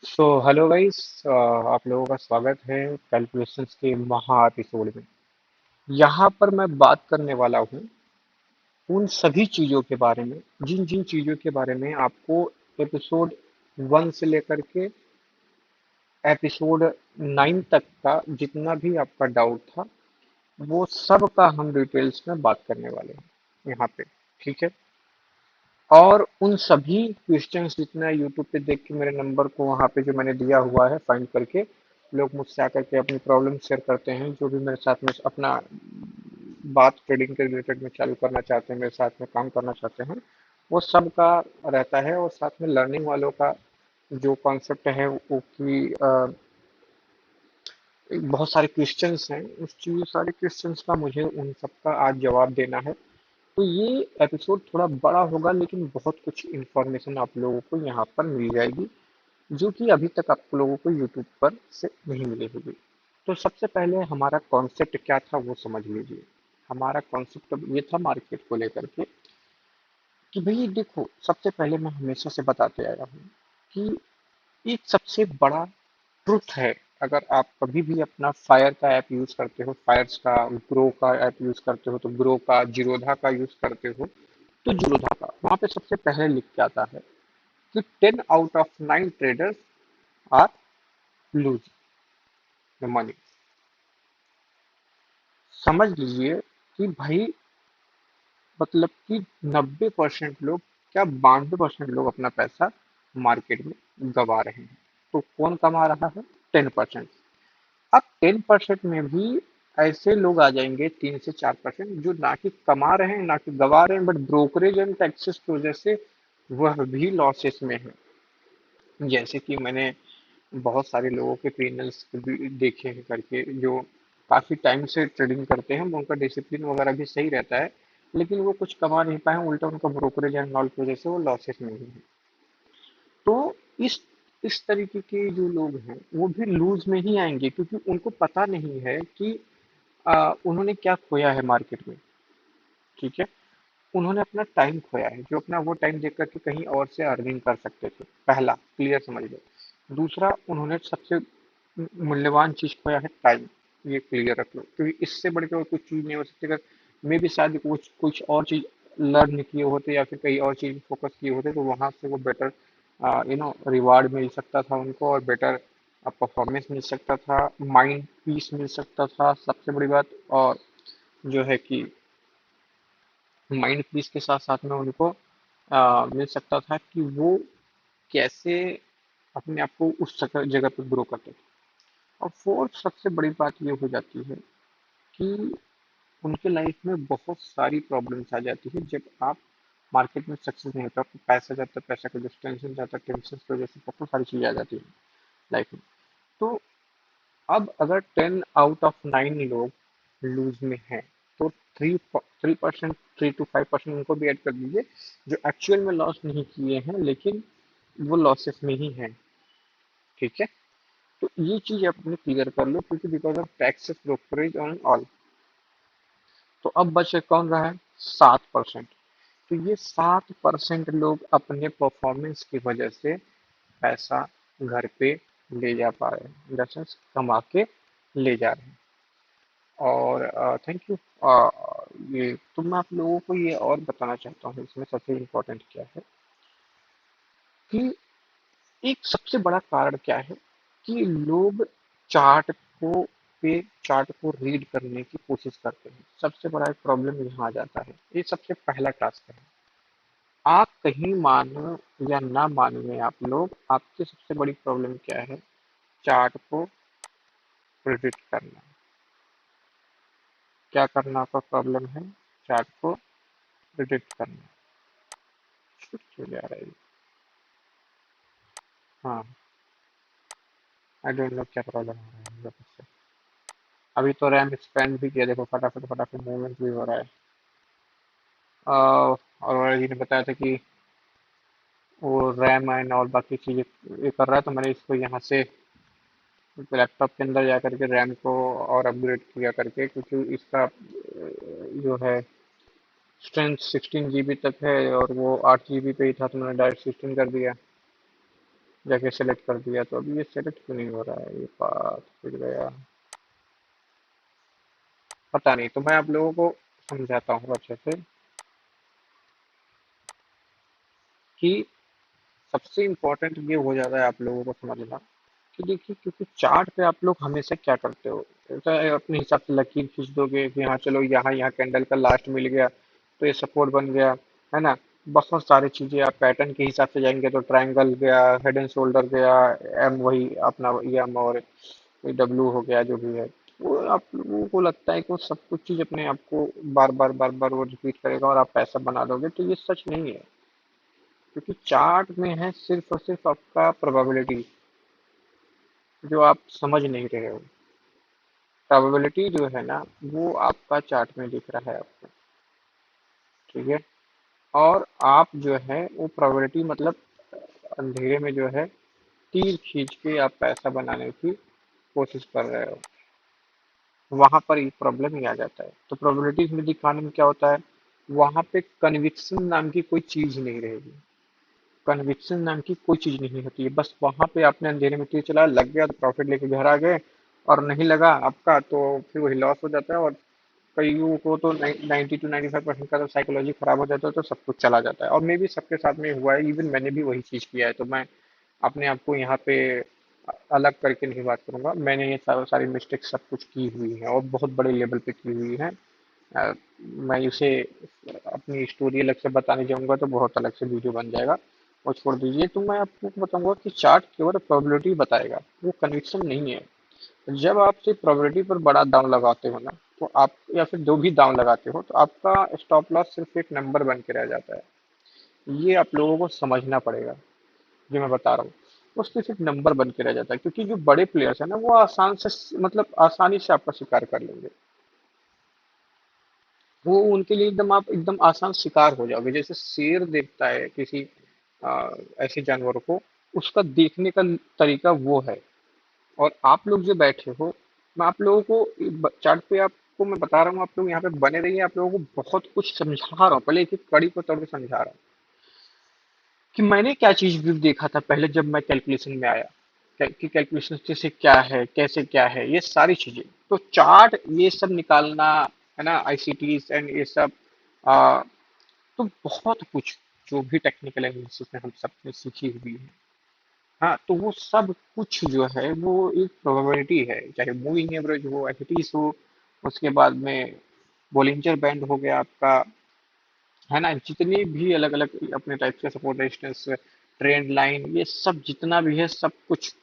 Hello guys. आप लोगों का स्वागत है कैलकुलेशंस के महा एपिसोड में। यहाँ पर मैं बात करने वाला हूँ उन सभी चीज़ों के बारे में जिन जिन चीज़ों के बारे में आपको एपिसोड 1 से लेकर के एपिसोड 9 तक का जितना भी आपका डाउट था वो सब का हम डिटेल्स में बात करने वाले हैं यहाँ पे। ठीक है। और उन सभी क्वेश्चंस जितना यूट्यूब पे देख के मेरे नंबर को वहाँ पे जो मैंने दिया हुआ है फाइंड करके लोग मुझसे आकर के अपनी प्रॉब्लम शेयर करते हैं, जो भी मेरे साथ में अपना बात ट्रेडिंग के रिलेटेड में चालू करना चाहते हैं, मेरे साथ में काम करना चाहते हैं, वो सब का रहता है। और साथ में लर्निंग वालों का जो कॉन्सेप्ट है वो कि बहुत सारे क्वेश्चंस हैं, उस चीज सारे क्वेश्चंस का मुझे उन सब का आज जवाब देना है। तो ये एपिसोड थोड़ा बड़ा होगा लेकिन बहुत कुछ इन्फॉर्मेशन आप लोगों को यहाँ पर मिल जाएगी जो कि अभी तक आप लोगों को यूट्यूब पर से नहीं मिली होगी। तो सबसे पहले हमारा कॉन्सेप्ट क्या था वो समझ लीजिए। हमारा कॉन्सेप्ट ये था मार्केट को लेकर के कि भाई देखो, सबसे पहले मैं हमेशा से बताते आया हूँ कि एक सबसे बड़ा ट्रुथ है। अगर आप कभी भी अपना फायर का ऐप यूज करते हो, फायर्स का, ग्रो का ऐप यूज करते हो तो ग्रो का, जीरोधा का यूज करते हो तो जीरोधा का, वहां पे सबसे पहले लिख के आता है कि 10 out of 9 traders are lose the money. समझ लीजिए कि भाई मतलब कि 90% लोग, क्या 92% लोग अपना पैसा मार्केट में गवा रहे हैं। तो कौन कमा रहा है? 10%। अब 10% में भी ऐसे लोग आ जाएंगे, 3 से 4%, जो ना कि कमा रहे हैं ना कि गवा रहे हैं, बट ब्रोकरेज एंड टैक्सेस की वजह से वह भी लॉसेस में है। जैसे कि मैंने बहुत सारे लोगों के पैनल्स भी देखे हैं करके, जो काफी टाइम से ट्रेडिंग करते हैं, उनका डिसिप्लिन वगैरह भी सही रहता है, लेकिन वो कुछ कमा नहीं पाए, उल्टा उनका ब्रोकरेज एंड ऑल की वजह से वो लॉसेस में ही है। तो इस तरीके के जो लोग हैं वो भी लूज में ही आएंगे, क्योंकि उनको पता नहीं है कि उन्होंने क्या खोया है मार्केट में। ठीक है। उन्होंने अपना टाइम खोया है, जो अपना वो टाइम देख करके कहीं और से अर्निंग कर सकते थे। पहला क्लियर समझ लो। दूसरा, उन्होंने सबसे मूल्यवान चीज खोया है, टाइम। ये क्लियर रख लो, क्योंकि इससे बढ़ के और कुछ चीज नहीं हो सकती। अगर मे भी शायद कुछ कुछ और चीज लर्न किए होते या फिर कई और चीज फोकस किए होते तो वहां से वो बेटर रिवार्ड मिल सकता था उनको, और बेटर परफॉर्मेंस मिल सकता था, माइंड पीस मिल सकता था, सबसे बड़ी बात। और जो है कि माइंड पीस के साथ साथ में उनको मिल सकता था कि वो कैसे अपने आप को उस जगह जगह पे ग्रो करते थे। और फोर्थ सबसे बड़ी बात ये हो जाती है कि उनके लाइफ में बहुत सारी प्रॉब्लम्स आ जाती है जब आप मार्केट में सक्सेस नहीं होता। आपको पैसा जाता है, पैसा का जो टेंशन जाता है, टेंशन की वजह से बहुत सारी चीजें आ जाती है लाइफ में। तो अब अगर 10 आउट ऑफ 9 लोग लूज में हैं तो 3% 3 to 5% उनको भी ऐड कर दीजिए, जो एक्चुअल में लॉस नहीं किए हैं लेकिन वो लॉसेस में ही हैं। ठीक है। तो ये चीज अपने क्लियर कर लो, क्योंकि because of taxes, brokerage on all. तो अब बचे कौन रहा है? 7%। तो ये 7% लोग अपने परफॉर्मेंस की वजह से पैसा घर पे ले जा पा रहे हैं, इन द सेंस कमा के ले जा रहे हैं। और थैंक यू। ये तो मैं आप लोगों को ये और बताना चाहता हूँ, इसमें सबसे इम्पोर्टेंट क्या है कि एक सबसे बड़ा कारण क्या है कि लोग चार्ट को चार्ट को रीड करने की कोशिश करते हैं। सबसे बड़ा एक प्रॉब्लम यहाँ आ जाता है, ये सबसे पहला टास्क है। आप कहीं मानो या ना मानिए आप लोग, आपकी सबसे बड़ी प्रॉब्लम क्या है? चार्ट को प्रिडिक्ट करना। क्या करना आपका प्रॉब्लम है? चार्ट को प्रिडिक्ट करना। छूट क्यों जा रहा है ये? हाँ, आई डोंट नो क्या प्रॉब्लम हो रहा है मेरे पास से। अभी तो रैम एक्सपेंड भी किया, देखो फटाफट फटाफट मूवमेंट भी हो रहा है। और जी ने बताया था कि वो रैम एंड और बाकी चीजें ये कर रहा है, तो मैंने इसको यहाँ से लैपटॉप के अंदर जा करके रैम को और अपग्रेड किया करके, क्योंकि इसका जो है स्ट्रेंथ 16 GB तक है और वो 8 GB पे ही था, तो मैंने डायरेक्ट 16 कर दिया। जाके सेलेक्ट कर दिया, तो अभी ये सेलेक्ट क्यों नहीं हो रहा है, ये बात फिर गया, पता नहीं। तो मैं आप लोगों को समझाता हूँ अच्छे से कि सबसे इम्पोर्टेंट ये हो जाता है आप लोगों को समझना कि देखिए, क्योंकि चार्ट पे आप लोग हमेशा क्या करते हो, ऐसा है, अपने हिसाब से लकीर खींच दोगे कि हाँ चलो यहाँ यहाँ कैंडल का लास्ट मिल गया तो ये सपोर्ट बन गया, है ना। बहुत सारी चीजें आप पैटर्न के हिसाब से जाएंगे तो ट्रायंगल गया, हेड एंड शोल्डर गया, एम वही अपना एम और डब्ल्यू हो गया, जो भी है। वो आप लोगों को लगता है कि वो सब कुछ चीज अपने आप को बार बार वो रिपीट करेगा और आप पैसा बना लोगे, तो ये सच नहीं है। क्योंकि चार्ट में है सिर्फ और सिर्फ आपका प्रोबेबिलिटी, जो आप समझ नहीं रहे हो। प्रोबेबिलिटी जो है ना, वो आपका चार्ट में दिख रहा है आपको, ठीक है। और आप जो है वो प्रोबेबिलिटी मतलब अंधेरे में जो है तीर खींच के आप पैसा बनाने की कोशिश कर रहे हो, वहां पर ये प्रॉब्लम ही आ जाता है। तो प्रोबेबिलिटीज में दिखाने में क्या होता है, वहां पे कन्विक्शन नाम की कोई चीज नहीं रहेगी। कन्विक्शन नाम की कोई चीज नहीं होती है। बस वहां पे आपने अंधेरे में तीर चला, लग गया तो प्रॉफिट लेके घर आ गए, और नहीं लगा आपका तो फिर वही लॉस हो जाता है। और कईयों को तो 90 to 95% का तो साइकोलॉजी खराब हो जाता है, तो सब कुछ चला जाता है। और मे भी सबके साथ में हुआ है, इवन मैंने भी वही चीज किया है। तो मैं अपने आप को यहाँ पे अलग करके नहीं बात करूंगा, मैंने ये सारी मिस्टेक सब कुछ की हुई है और बहुत बड़े लेवल पे की हुई है। अ, मैं इसे अपनी स्टोरी अलग से बताने जाऊंगा तो बहुत अलग से वीडियो बन जाएगा, और छोड़ दीजिए। तो मैं आपको बताऊंगा कि चार्ट केवल प्रोबेबिलिटी बताएगा, वो कन्विक्शन नहीं है। जब आप सिर्फ प्रोबेबिलिटी पर बड़ा दांव लगाते हो ना, तो आप या फिर जो भी दांव लगाते हो, तो आपका स्टॉप लॉस सिर्फ एक नंबर बन के रह जाता है। ये आप लोगों को समझना पड़ेगा, जो मैं बता रहा हूँ। वो सिर्फ एक नंबर बन के रह जाता है, क्योंकि जो बड़े प्लेयर्स है ना, वो आसान से मतलब आसानी से आपका शिकार कर लेंगे। वो उनके लिए एकदम आप एकदम आसान शिकार हो जाओगे। जैसे शेर देखता है किसी ऐसे जानवरों को, उसका देखने का तरीका वो है। और आप लोग जो बैठे हो, मैं आप लोगों को चार्ट पे आपको मैं बता रहा हूँ, आप लोग यहाँ पे बने रहिए, आप लोगों को बहुत कुछ समझा रहा हूँ, पहले एक एक कड़ी को तोड़ के समझा रहा हूँ कि मैंने क्या चीज भी देखा था पहले जब मैं कैलकुलेशन में आया, कि कैलकुलेशन जैसे क्या है, कैसे क्या है, ये सारी चीजें। तो चार्ट ये सब निकालना, है ना, आईसीटीज एंड ये सब, आ, तो बहुत कुछ जो भी टेक्निकल एनालिसिस में हम सब ने सीखी हुई है, हाँ, तो वो सब कुछ जो है वो एक प्रोबेबिलिटी है। चाहे मूविंग एवरेज हो, एफटीज हो, उसके बाद में बोलिंजर बैंड हो गया आपका, है ना, जितने भी अलग अलग अपने टाइप के सपोर्ट रेजिस्टेंस, ट्रेंड लाइन, ये सब जितना भी है, सब कुछ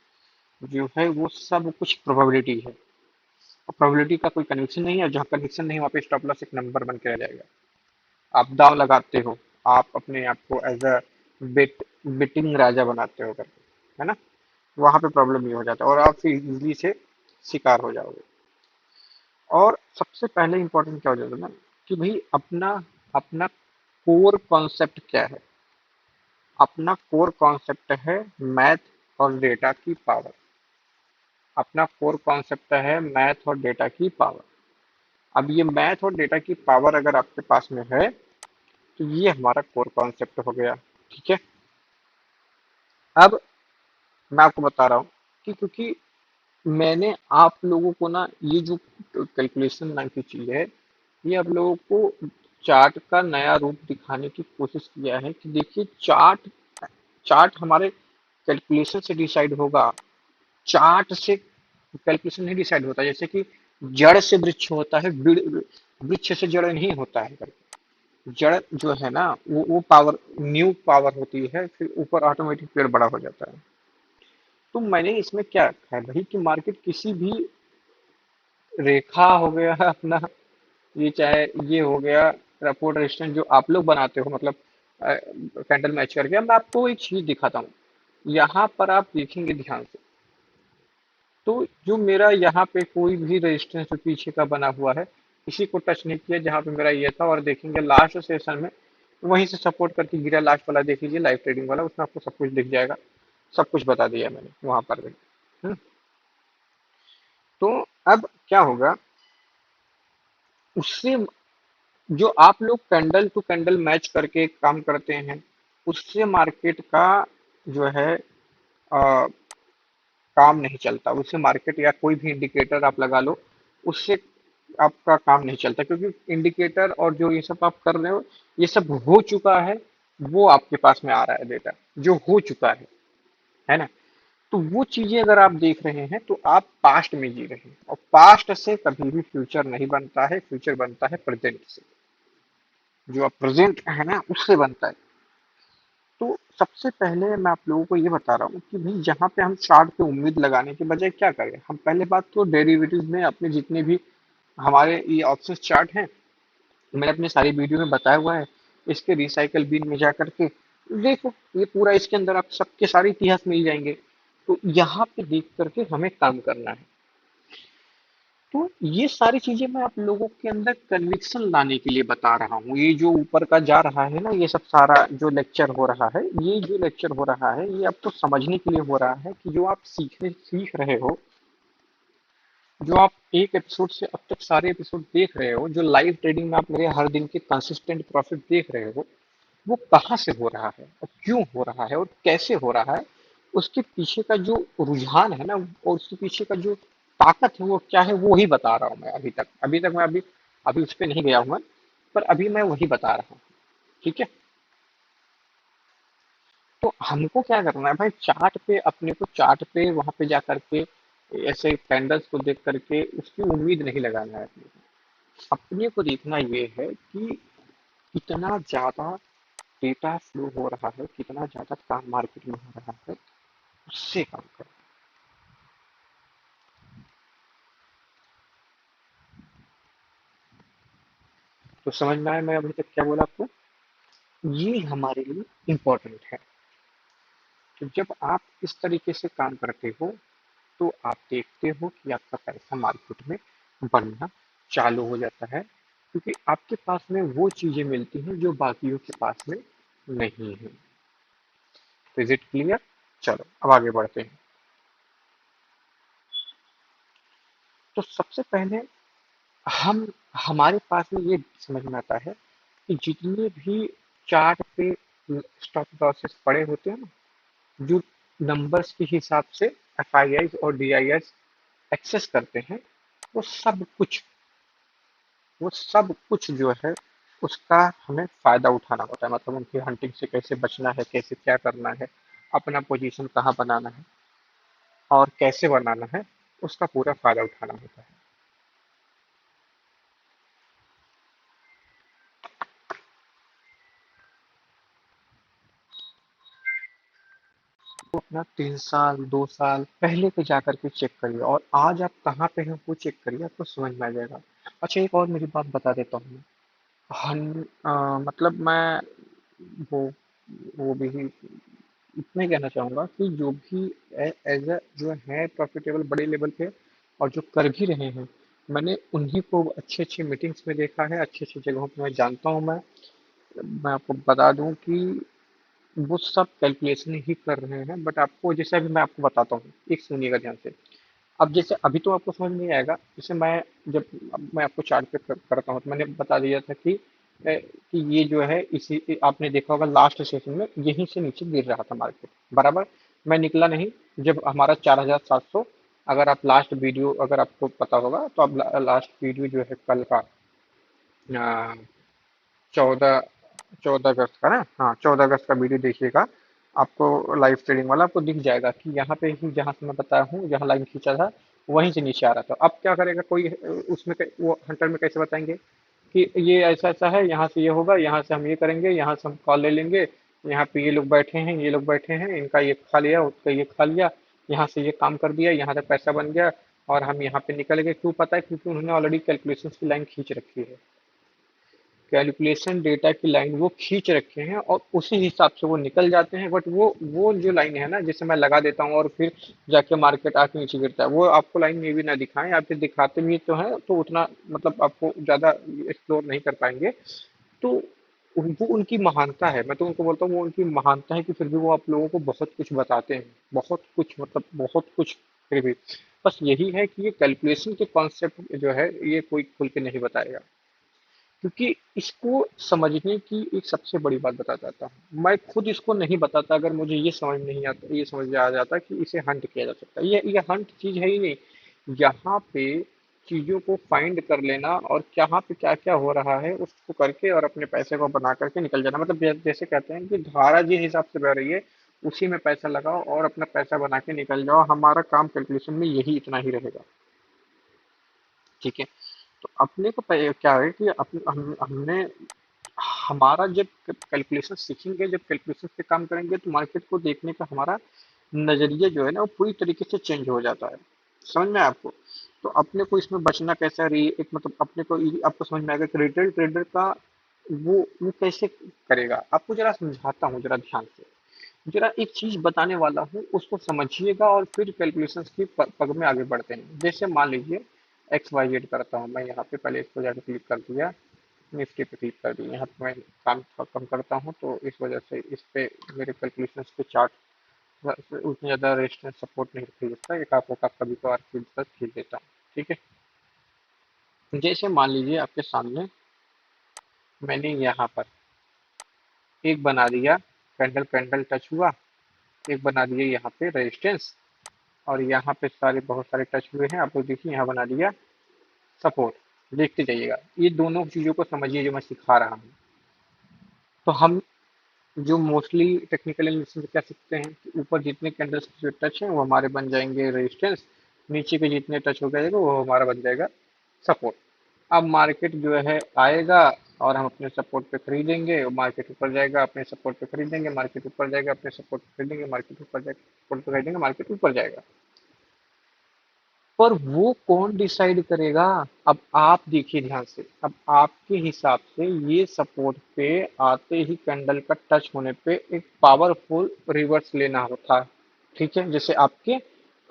जो है वो सब कुछ प्रोबेबिलिटी है। और प्रोबेबिलिटी का कोई कनेक्शन नहीं है, जहाँ कनेक्शन नहीं वहाँ पे स्टॉप लॉस एक नंबर बन के रह जाएगा। आप दांव लगाते हो, आप अपने आप को एज अ बेटिंग राजा बनाते हो करके, है ना, वहां पे प्रॉब्लम ये हो जाता है और आप फिर इजली से शिकार हो जाओगे। और सबसे पहले इंपॉर्टेंट क्या हो जाता है ना, कि भाई अपना अपना कोर कॉन्सेप्ट क्या है। अपना कोर कॉन्सेप्ट है मैथ और डेटा की पावर। अपना कोर कॉन्सेप्ट है मैथ और डेटा की पावर। अब ये मैथ और डेटा की पावर अगर आपके पास में है, तो ये हमारा कोर कॉन्सेप्ट हो गया, ठीक है। अब मैं आपको बता रहा हूँ कि क्योंकि मैंने आप लोगों को ना ये जो कैलकुलेशन नाम की चीज है, ये आप लोगों को चार्ट का नया रूप दिखाने की कोशिश किया है कि देखिए, चार्ट चार्ट हमारे कैलकुलेशन से डिसाइड होगा। चार्ट से कैलकुलेशन नहीं डिसाइड होता। जैसे कि जड़ से वृक्ष होता है, वृक्ष से जड़ नहीं होता है। जड़ जो है ना, वो पावर, न्यू पावर होती है, फिर ऊपर ऑटोमेटिक पेड़ बड़ा हो जाता है। तो मैंने इसमें क्या रखा है भाई, कि मार्केट किसी भी रेखा हो गया अपना, ये चाहे ये हो गया सपोर्ट रेजिस्टेंस जो आप लोग बनाते हो, मतलब कैंडल मैच करके। अब मैं आपको एक चीज दिखाता हूँ, यहाँ पर आप देखेंगे ध्यान से, तो जो मेरा यहाँ पे कोई भी रेजिस्टेंस जो पीछे का बना हुआ है, इसी को टच नहीं किया जहाँ पे मेरा ये था। और देखेंगे लास्ट सेशन में वहीं से सपोर्ट करके गिरा, लास्ट वाला देख लीजिए, लाइव ट्रेडिंग वाला, उसमें आपको सब कुछ दिख जाएगा। सब कुछ बता दिया मैंने वहां पर भी। हम्म, तो अब क्या होगा, उससे जो आप लोग कैंडल टू कैंडल मैच करके काम करते हैं, उससे मार्केट का जो है काम नहीं चलता, उससे मार्केट या कोई भी इंडिकेटर आप लगा लो, उससे आपका काम नहीं चलता, क्योंकि इंडिकेटर और जो ये सब आप कर रहे हो, ये सब हो चुका है, वो आपके पास में आ रहा है डेटा, जो हो चुका है ना। तो वो चीजें अगर आप देख रहे हैं तो आप पास्ट में जी रहे हैं, और पास्ट से कभी भी फ्यूचर नहीं बनता है, फ्यूचर बनता है प्रेजेंट से, जो आप प्रेजेंट है ना उससे बनता है। तो सबसे पहले मैं आप लोगों को ये बता रहा हूँ कि भाई जहाँ पे हम चार्ट पे उम्मीद लगाने के बजाय क्या करें, हम पहले बात तो डेरिवेटिव्स में अपने जितने भी हमारे ये ऑप्शन चार्ट हैं, मैंने अपने सारी वीडियो में बताया हुआ है, इसके रिसाइकल बिन में जा करके देखो, ये पूरा इसके अंदर आप सबके सारे इतिहास मिल जाएंगे। तो यहाँ पे देख करके हमें काम करना है। तो ये सारी चीजें मैं आप लोगों के अंदर कन्विक्शन लाने के लिए बता रहा हूँ। ये जो ऊपर का जा रहा है ना, ये सब सारा जो लेक्चर हो रहा है, ये जो लेक्चर हो रहा है, ये आपको समझने के लिए हो रहा है कि जो आप सीख रहे हो, जो आप एक एपिसोड से अब तक सारे एपिसोड देख रहे हो, जो लाइव ट्रेडिंग में आप मेरे हर दिन के कंसिस्टेंट प्रॉफिट देख रहे हो, वो कहाँ से हो रहा है और क्यों हो रहा है और कैसे हो रहा है, उसके पीछे का जो रुझान है ना, और उसके पीछे का जो ताकत है वो क्या है, वो ही बता रहा हूँ मैं। अभी तक मैं अभी अभी उस पर नहीं गया हूँ मैं, पर अभी मैं वही बता रहा हूँ। ठीक है। तो हमको क्या करना है भाई, चार्ट पे अपने को, चार्ट पे वहां पे जा करके ऐसे कैंडल्स को देख करके उसकी उम्मीद नहीं लगाना है। अपने को देखना ये है कि कितना ज्यादा डेटा फ्लो हो रहा है, कितना ज्यादा काम मार्केट में हो रहा है, उससे काम करो। तो समझ में आया मैं अभी तक क्या बोला आपको, ये हमारे लिए इम्पोर्टेंट है। तो जब आप इस तरीके से काम करते हो, तो आप देखते हो कि आपका पैसा मार्केट में बनना चालू हो जाता है, क्योंकि आपके पास में वो चीजें मिलती हैं जो बाकियों के पास में नहीं है। तो इज इट क्लियर? चलो अब आगे बढ़ते हैं। तो सबसे पहले हम हमारे पास में ये समझ में आता है कि जितने भी चार्ट पे स्टॉप लॉसेस पड़े होते हैं ना, जो नंबर्स के हिसाब से एफ आई आईज और डी आई एस एक्सेस करते हैं, वो सब कुछ वो सब कुछ जो है उसका हमें फायदा उठाना होता है। मतलब उनकी हंटिंग से कैसे बचना है, कैसे क्या करना है, अपना पोजीशन कहाँ बनाना है और कैसे बनाना है, उसका पूरा फायदा उठाना होता है। तो अपना 3 साल 2 साल पहले पे जाकर के चेक करिए, और आज आप कहाँ पे हैं वो चेक करिए, आपको समझ में आ जाएगा। अच्छा, एक और मेरी बात बता देता हूँ। मतलब मैं वो वो भी इतना ही कहना चाहूंगा कि जो भी एज अ जो है प्रॉफिटेबल बड़े लेवल पे और जो कर भी रहे हैं, मैंने उन्हीं को अच्छे अच्छे मीटिंग्स में देखा है, अच्छी अच्छी जगहों पे मैं जानता हूँ। मैं आपको बता दूं कि वो सब कैलकुलेशन ही कर रहे हैं, बट आपको जैसे अभी मैं आपको बताता हूँ, एक सुनिएगा ध्यान से। अब जैसे अभी तो आपको समझ नहीं आएगा, जैसे मैं जब अब मैं आपको चार्ट पे करता हूँ, तो मैंने बता दिया था कि ये जो है, इसी आपने देखा होगा लास्ट सेशन में यहीं से नीचे गिर रहा था मार्केट, बराबर। मैं निकला नहीं, जब हमारा 4,700, अगर आप लास्ट वीडियो अगर आपको पता होगा तो आप लास्ट वीडियो जो है कल का 14 14 अगस्त का ना, हाँ 14 अगस्त का वीडियो देखिएगा, आपको लाइव ट्रेडिंग वाला आपको दिख जाएगा कि यहाँ पे ही जहाँ से मैं बताया हूँ, जहाँ लाइन खींचा था वहीं से नीचे आ रहा था। अब क्या करेगा कोई, उसमें वो हंटर में कैसे बताएंगे कि ये ऐसा ऐसा है, यहाँ से ये होगा, यहाँ से हम ये करेंगे, यहाँ से हम कॉल ले लेंगे, यहाँ पे ये लोग बैठे हैं, ये लोग बैठे हैं, इनका ये खा लिया, उसका ये खा लिया, यहाँ से ये काम कर दिया, यहाँ तक पैसा बन गया और हम यहाँ पे निकल गए। क्यों पता है? क्योंकि उन्होंने ऑलरेडी कैलकुलेशन की लाइन खींच रखी है, कैलकुलेशन डेटा की लाइन वो खींच रखे हैं और उसी हिसाब से वो निकल जाते हैं। बट वो जो लाइन है ना, जैसे मैं लगा देता हूँ और फिर जाके मार्केट आके नीचे गिरता है, वो आपको लाइन में भी ना दिखाएं, या फिर दिखाते भी तो हैं तो उतना मतलब आपको ज्यादा एक्सप्लोर नहीं कर पाएंगे। तो वो उनकी महानता है, मैं तो उनको बोलता हूँ वो उनकी महानता है कि फिर भी वो आप लोगों को बहुत कुछ बताते हैं, बहुत कुछ, मतलब बहुत कुछ। फिर भी बस यही है कि ये कैलकुलेशन के कॉन्सेप्ट जो है ये कोई खुल के नहीं बताएगा, क्योंकि इसको समझने की एक सबसे बड़ी बात बता जाता हूँ, मैं खुद इसको नहीं बताता अगर मुझे ये समझ नहीं आता, ये समझ में आ जाता कि इसे हंट किया जा सकता है। ये हंट चीज है ही नहीं। यहाँ पे चीजों को फाइंड कर लेना और यहाँ पे क्या क्या हो रहा है उसको करके और अपने पैसे को बना करके निकल जाना, मतलब जैसे कहते हैं कि धारा जिस हिसाब से बह रही है उसी में पैसा लगाओ और अपना पैसा बना के निकल जाओ। हमारा काम कैलकुलेशन में यही इतना ही रहेगा। ठीक है। तो अपने को क्या है कि हमने हमारा जब कैलकुलेशन सीखेंगे, जब कैलकुलेशन पे काम करेंगे तो मार्केट को देखने का हमारा नजरिया जो है ना वो पूरी तरीके से चेंज हो जाता है। समझ में आया आपको? तो अपने को इसमें बचना कैसा है, एक मतलब अपने को आपको समझ में आएगा कि रिटेल ट्रेडर का वो कैसे करेगा। आपको जरा समझाता हूँ, जरा ध्यान से जरा एक चीज बताने वाला हूँ, उसको समझिएगा और फिर कैलकुलेशन की पग में आगे बढ़ते हैं। जैसे मान लीजिए एक्स वाई जेड करता हूँ मैं, यहाँ पे पहले इसको जाकर क्लिक कर दिया, निफ्टी पे क्लिक कर दिया। यहाँ पे मैं काम थोड़ा कम करता हूँ तो इस वजह से इस पे मेरे कैलकुलेशन पे चार्ट उतनी ज़्यादा रेजिस्टेंस सपोर्ट नहीं खींच सकता, एक आपको का कभी कभार खींच देता हूँ। ठीक है। जैसे मान लीजिए आपके सामने मैंने यहाँ पर एक बना दिया, कैंडल कैंडल टच हुआ, एक बना दिया यहाँ पे रेजिस्टेंस, और यहाँ पे सारे बहुत सारे टच हुए हैं। आपको देखिए यहाँ बना दिया सपोर्ट। देखते जाइएगा, ये दोनों चीज़ों को समझिए जो मैं सिखा रहा हूँ। तो हम जो मोस्टली टेक्निकल एनालिसिस में क्या सीखते हैं कि ऊपर जितने कैंडल्स के जो टच हैं वो हमारे बन जाएंगे रेजिस्टेंस, नीचे के जितने टच हो जाएगा वो हमारा बन जाएगा सपोर्ट। अब मार्केट जो है आएगा और हम अपने सपोर्ट पे खरीदेंगे, मार्केट ऊपर जाएगा अपने सपोर्ट पे खरीदेंगे, मार्केट ऊपर जाएगा अपने सपोर्ट पे खरीदेंगे, मार्केट ऊपर जाएगा सपोर्ट पे खरीदेंगे, मार्केट ऊपर जाएगा। पर वो कौन डिसाइड करेगा? अब आप देखिए ध्यान से, अब आपके हिसाब से ये सपोर्ट पे आते ही कैंडल का टच होने पे एक पावरफुल रिवर्स लेना होता है। ठीक है। जैसे आपके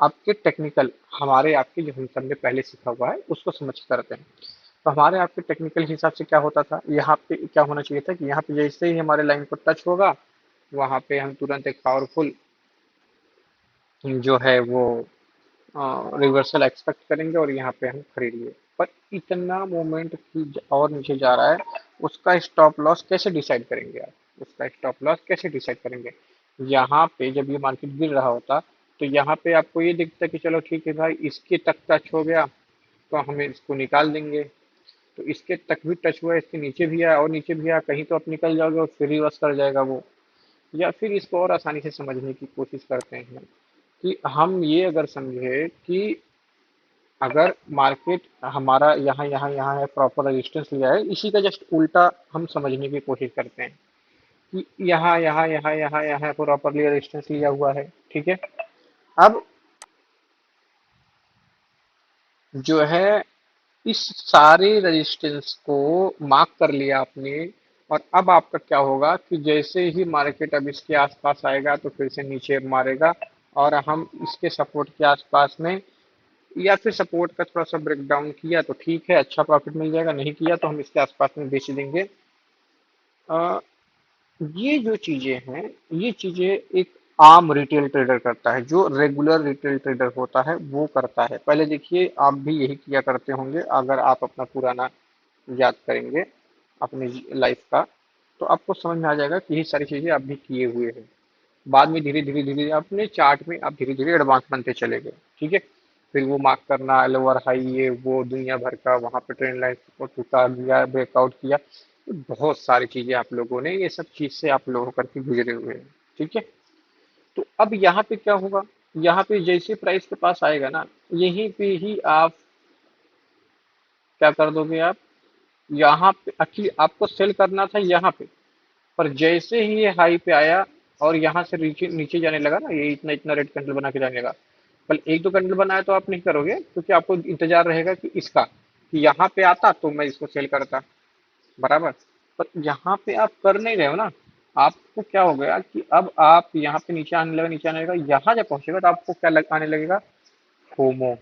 आपके टेक्निकल, हमारे आपके जो हम सबने पहले सीखा हुआ है उसको समझ के करते हैं। तो हमारे आपके टेक्निकल हिसाब से क्या होता था, यहाँ पे क्या होना चाहिए था कि यहाँ पे जैसे ही हमारे लाइन को टच होगा वहां पे हम तुरंत एक पावरफुल जो है वो रिवर्सल एक्सपेक्ट करेंगे और यहाँ पे हम खरीद लिए। पर इतना मोमेंट की और नीचे जा रहा है, उसका स्टॉप लॉस कैसे डिसाइड करेंगे आप? उसका स्टॉप लॉस कैसे डिसाइड करेंगे? यहाँ पे जब ये मार्केट गिर रहा होता तो यहाँ पे आपको ये दिखता कि चलो ठीक है भाई, इसके तक टच हो गया तो हमें इसको निकाल देंगे। तो इसके तक भी टच हुआ, इसके नीचे भी आया और नीचे भी आया, कहीं तो आप निकल जाओगे और फिर रिवर्स कर जाएगा वो। या फिर इसको और आसानी से समझने की कोशिश करते हैं कि हम ये अगर समझे कि अगर मार्केट हमारा यहाँ यहाँ यहाँ है, प्रॉपर रेजिस्टेंस लिया है, इसी का जस्ट उल्टा हम समझने की कोशिश करते हैं कि यहाँ यहाँ यहाँ यहाँ यहाँ प्रॉपरली रेजिस्टेंस लिया हुआ है। ठीक है। अब जो है इस सारे रेजिस्टेंस को मार्क कर लिया आपने, और अब आपका क्या होगा कि जैसे ही मार्केट अब इसके आसपास आएगा तो फिर से नीचे मारेगा, और हम इसके सपोर्ट के आसपास में, या फिर सपोर्ट का थोड़ा सा ब्रेक डाउन किया तो ठीक है, अच्छा प्रॉफिट मिल जाएगा, नहीं किया तो हम इसके आसपास में बेच देंगे। अ, ये जो चीजें हैं, ये चीजें एक आम रिटेल ट्रेडर करता है, जो रेगुलर रिटेल ट्रेडर होता है वो करता है। पहले देखिए आप भी यही किया करते होंगे, अगर आप अपना पुराना याद करेंगे अपनी लाइफ का तो आपको समझ में आ जाएगा कि ये सारी चीजें आप भी किए हुए हैं। बाद में धीरे धीरे धीरे अपने चार्ट में आप धीरे धीरे एडवांस बनते चले गए। ठीक है। फिर वो मार्क करना, लोअर हाई, ये वो दुनिया भर का, वहां पे ट्रेंड लाइन को टूटा गया, ब्रेकआउट किया, तो बहुत सारी चीजें आप लोगों ने ये सब चीज से आप लोगों करके गुजरे हुए हैं। ठीक है। तो अब यहाँ पे क्या होगा, यहाँ पे जैसे प्राइस के पास आएगा ना, यहीं पे ही आप क्या कर दोगे, आप यहाँ पे एक्चुअली आपको सेल करना था यहाँ पे, पर जैसे ही ये हाई पे आया और यहाँ से नीचे नीचे जाने लगा ना, ये इतना इतना रेड कैंडल बना के जाने लगा, कल एक दो कैंडल बनाया तो आप नहीं करोगे क्योंकि आपको इंतजार रहेगा कि इसका, कि यहाँ पे आता तो मैं इसको सेल करता। बराबर। पर यहाँ पे आप कर नहीं रहे हो ना। आपको क्या हो गया कि अब आप यहाँ पे नीचे आने लगा, नीचे आने लगा, यहाँ जब पहुंचेगा तो आपको क्या आने लगेगा, फोमो।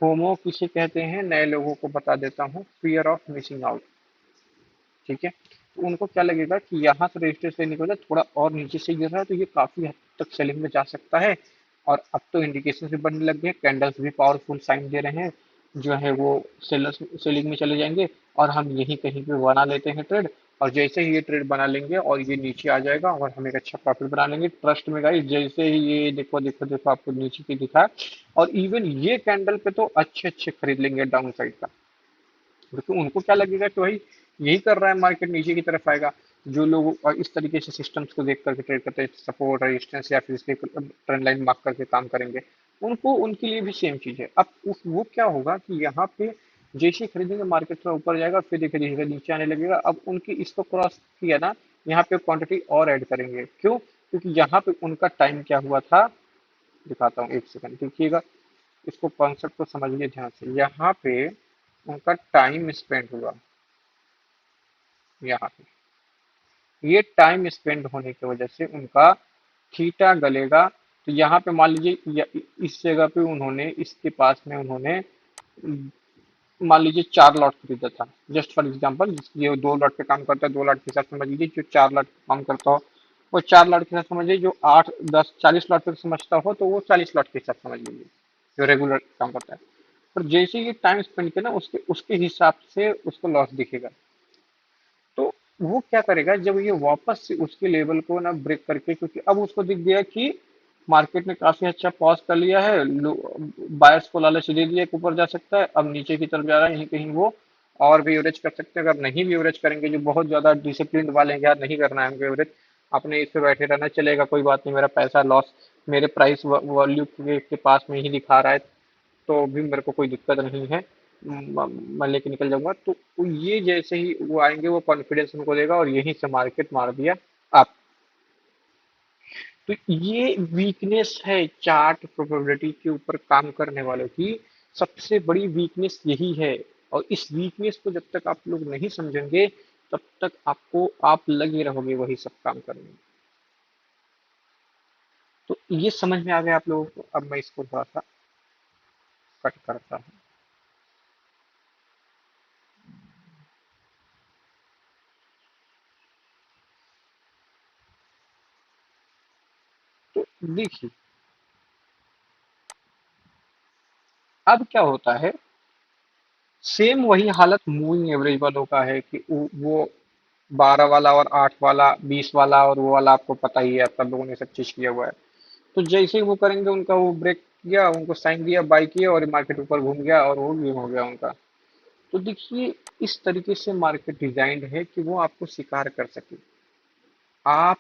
फोमो किसे कहते हैं, नए लोगों को बता देता हूँ, फियर ऑफ मिसिंग आउट। ठीक है। तो उनको क्या लगेगा कि यहाँ से रजिस्टर से निकल जाए, थोड़ा और नीचे से गिर रहा है तो ये काफी हद तक सेलिंग में जा सकता है। और अब तो इंडिकेशन भी बनने लग गए, कैंडल्स भी पावरफुल साइन दे रहे हैं, जो है वो सेलर्स सेलिंग में चले जाएंगे, और हम यहीं कहीं पे बना लेते हैं ट्रेड। और जैसे ही ये ट्रेड बना लेंगे और ये नीचे आ जाएगा और हम एक अच्छा प्रॉफिट बना लेंगे, ट्रस्ट में गाइस, जैसे ही ये देखो देखो देखो आपको नीचे की दिखा, और इवन ये कैंडल पे तो अच्छे अच्छे खरीद लेंगे डाउन साइड का, क्योंकि उनको क्या लगेगा कि भाई यही कर रहा है, मार्केट नीचे की तरफ आएगा। जो लोग और इस तरीके से सिस्टम्स को देख करके ट्रेड करते हैं, सपोर्ट रेजिस्टेंस या फिर ट्रेंड लाइन मार्क करके काम करेंगे, उनको उनके लिए भी सेम चीज है। अब वो क्या होगा कि यहाँ पे जैसे ही खरीदेंगे मार्केट थोड़ा ऊपर जाएगा, फिर देखिए धीरे धीरे नीचे आने लगेगा। अब उनकी इसको क्रॉस किया ना, यहाँ पे क्वांटिटी और ऐड करेंगे। क्यों? क्योंकि यहाँ पे उनका टाइम क्या हुआ था, दिखाता हूँ एक सेकंड देखिएगा, इसको कॉन्सेप्ट को समझिए ध्यान से। यहाँ पे उनका टाइम स्पेंड हुआ, यहाँ पे ये टाइम स्पेंड होने की वजह से उनका थीटा गलेगा। तो यहाँ पे मान लीजिए इस जगह पे उन्होंने, इसके पास में उन्होंने मान लीजिए 4 लॉट खरीदा था, जस्ट फॉर एग्जांपल। ये 2 लॉट पे काम करता है, 2 लॉट के साथ समझ लीजिए। जो 4 लॉट पे काम करता हो वो 4 लॉट के साथ समझिए, जो 8 10 40 लॉट पे समझता हो तो वो 40 लॉट के साथ समझ लीजिए, जो रेगुलर काम करता है। पर जैसे ये टाइम स्पेंड किया ना, उसके उसके हिसाब से उसको लॉस दिखेगा। तो वो क्या करेगा, जब ये वापस से उसके लेवल को ना ब्रेक करके, क्योंकि अब उसको दिख गया कि मार्केट ने काफी अच्छा पॉज कर लिया है, बायर्स को लालच दे दिया कि ऊपर जा सकता है, अब नीचे की तरफ जा रहा है, यहीं कहीं वो और भी एवरेज कर सकते हैं। अगर नहीं भी एवरेज करेंगे, जो बहुत ज्यादा डिसिप्लिन वाले हैं, यार नहीं करना है हमको एवरेज, अपने इससे बैठे रहना, चलेगा कोई बात नहीं, मेरा पैसा लॉस मेरे प्राइस वॉल्यू के पास में ही दिखा रहा है, तो भी मेरे को कोई दिक्कत नहीं है, मैं लेके निकल जाऊंगा। तो ये जैसे ही वो आएंगे, वो कॉन्फिडेंस उनको देगा और यहीं से मार्केट मार दिया आप। तो ये वीकनेस है चार्ट प्रोबेबिलिटी के ऊपर काम करने वालों की, सबसे बड़ी वीकनेस यही है। और इस वीकनेस को जब तक आप लोग नहीं समझेंगे, तब तक आपको आप लगे रहोगे वही सब काम करने में। तो ये समझ में आ गया आप लोगों को? अब मैं इसको थोड़ा सा कट करता हूँ। तो देखिए, अब क्या होता है, सेम वही हालत मूविंग एवरेज वालों का है कि वो 12 वाला और 8 वाला 20 वाला, और वो वाला आपको पता ही है, आप सब लोगों ने सब चीज किया हुआ है। तो जैसे ही वो करेंगे, उनका वो ब्रेक किया, उनको साइन दिया, बाई किया, और मार्केट ऊपर घूम गया और वो गेम हो गया उनका। तो देखिए, इस तरीके से मार्केट डिजाइंड है कि वो आपको शिकार कर सके। आप,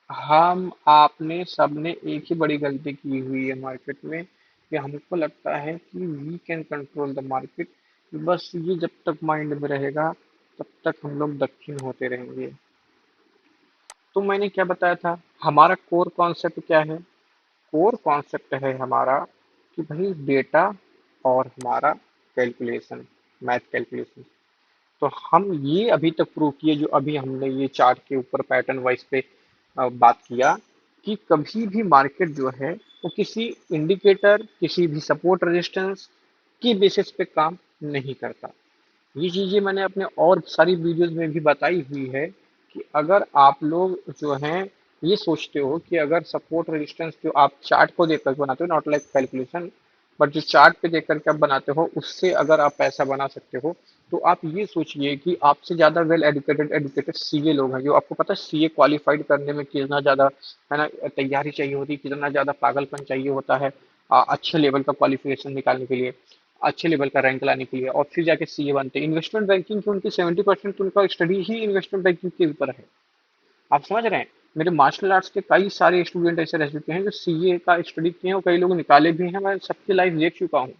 हम, आपने, सबने एक ही बड़ी गलती की हुई है मार्केट में, कि हमको लगता है कि we can control the market. बस ये जब तक माइंड में रहेगा, तब तक हम लोग दक्षिण होते रहेंगे। तो मैंने क्या बताया था, हमारा कोर कॉन्सेप्ट क्या है? कोर कॉन्सेप्ट है हमारा कि भाई डेटा और हमारा कैलकुलेशन, मैथ कैलकुलेशन। तो हम ये अभी तक प्रूव किए, जो अभी हमने ये चार्ट के ऊपर पैटर्न वाइज पे बात किया, कि कभी भी मार्केट जो है वो किसी इंडिकेटर, किसी भी सपोर्ट रेजिस्टेंस की बेसिस पे काम नहीं करता। ये चीजें मैंने अपने और सारी वीडियोस में भी बताई हुई है, कि अगर आप लोग जो हैं ये सोचते हो कि अगर सपोर्ट रेजिस्टेंस जो आप चार्ट को देख कर बनाते हो, नॉट लाइक कैलकुलेशन, बट जो चार्ट पे देख करके आप बनाते हो, उससे अगर आप पैसा बना सकते हो, तो आप ये सोचिए कि आपसे ज्यादा वेल एडुकेटेड एडुकेटेड सीए लोग हैं, जो आपको पता है सीए क्वालिफाइड करने में कितना ज्यादा है ना तैयारी चाहिए होती है, कितना ज्यादा पागलपन चाहिए होता है अच्छे लेवल का क्वालिफिकेशन निकालने के लिए, अच्छे लेवल का रैंक लाने के लिए, और फिर जाके सीए बनते हैं। इन्वेस्टमेंट बैंकिंग की उनकी 70% उनका स्टडी ही इन्वेस्टमेंट बैंकिंग के ऊपर है। आप समझ रहे हैं? मेरे मार्शल आर्ट्स के कई सारे स्टूडेंट ऐसे रह चुके हैं जो सीए का स्टडी किए हैं, और कई लोग निकाले भी हैं, मैं सबकी लाइफ देख चुका हूँ।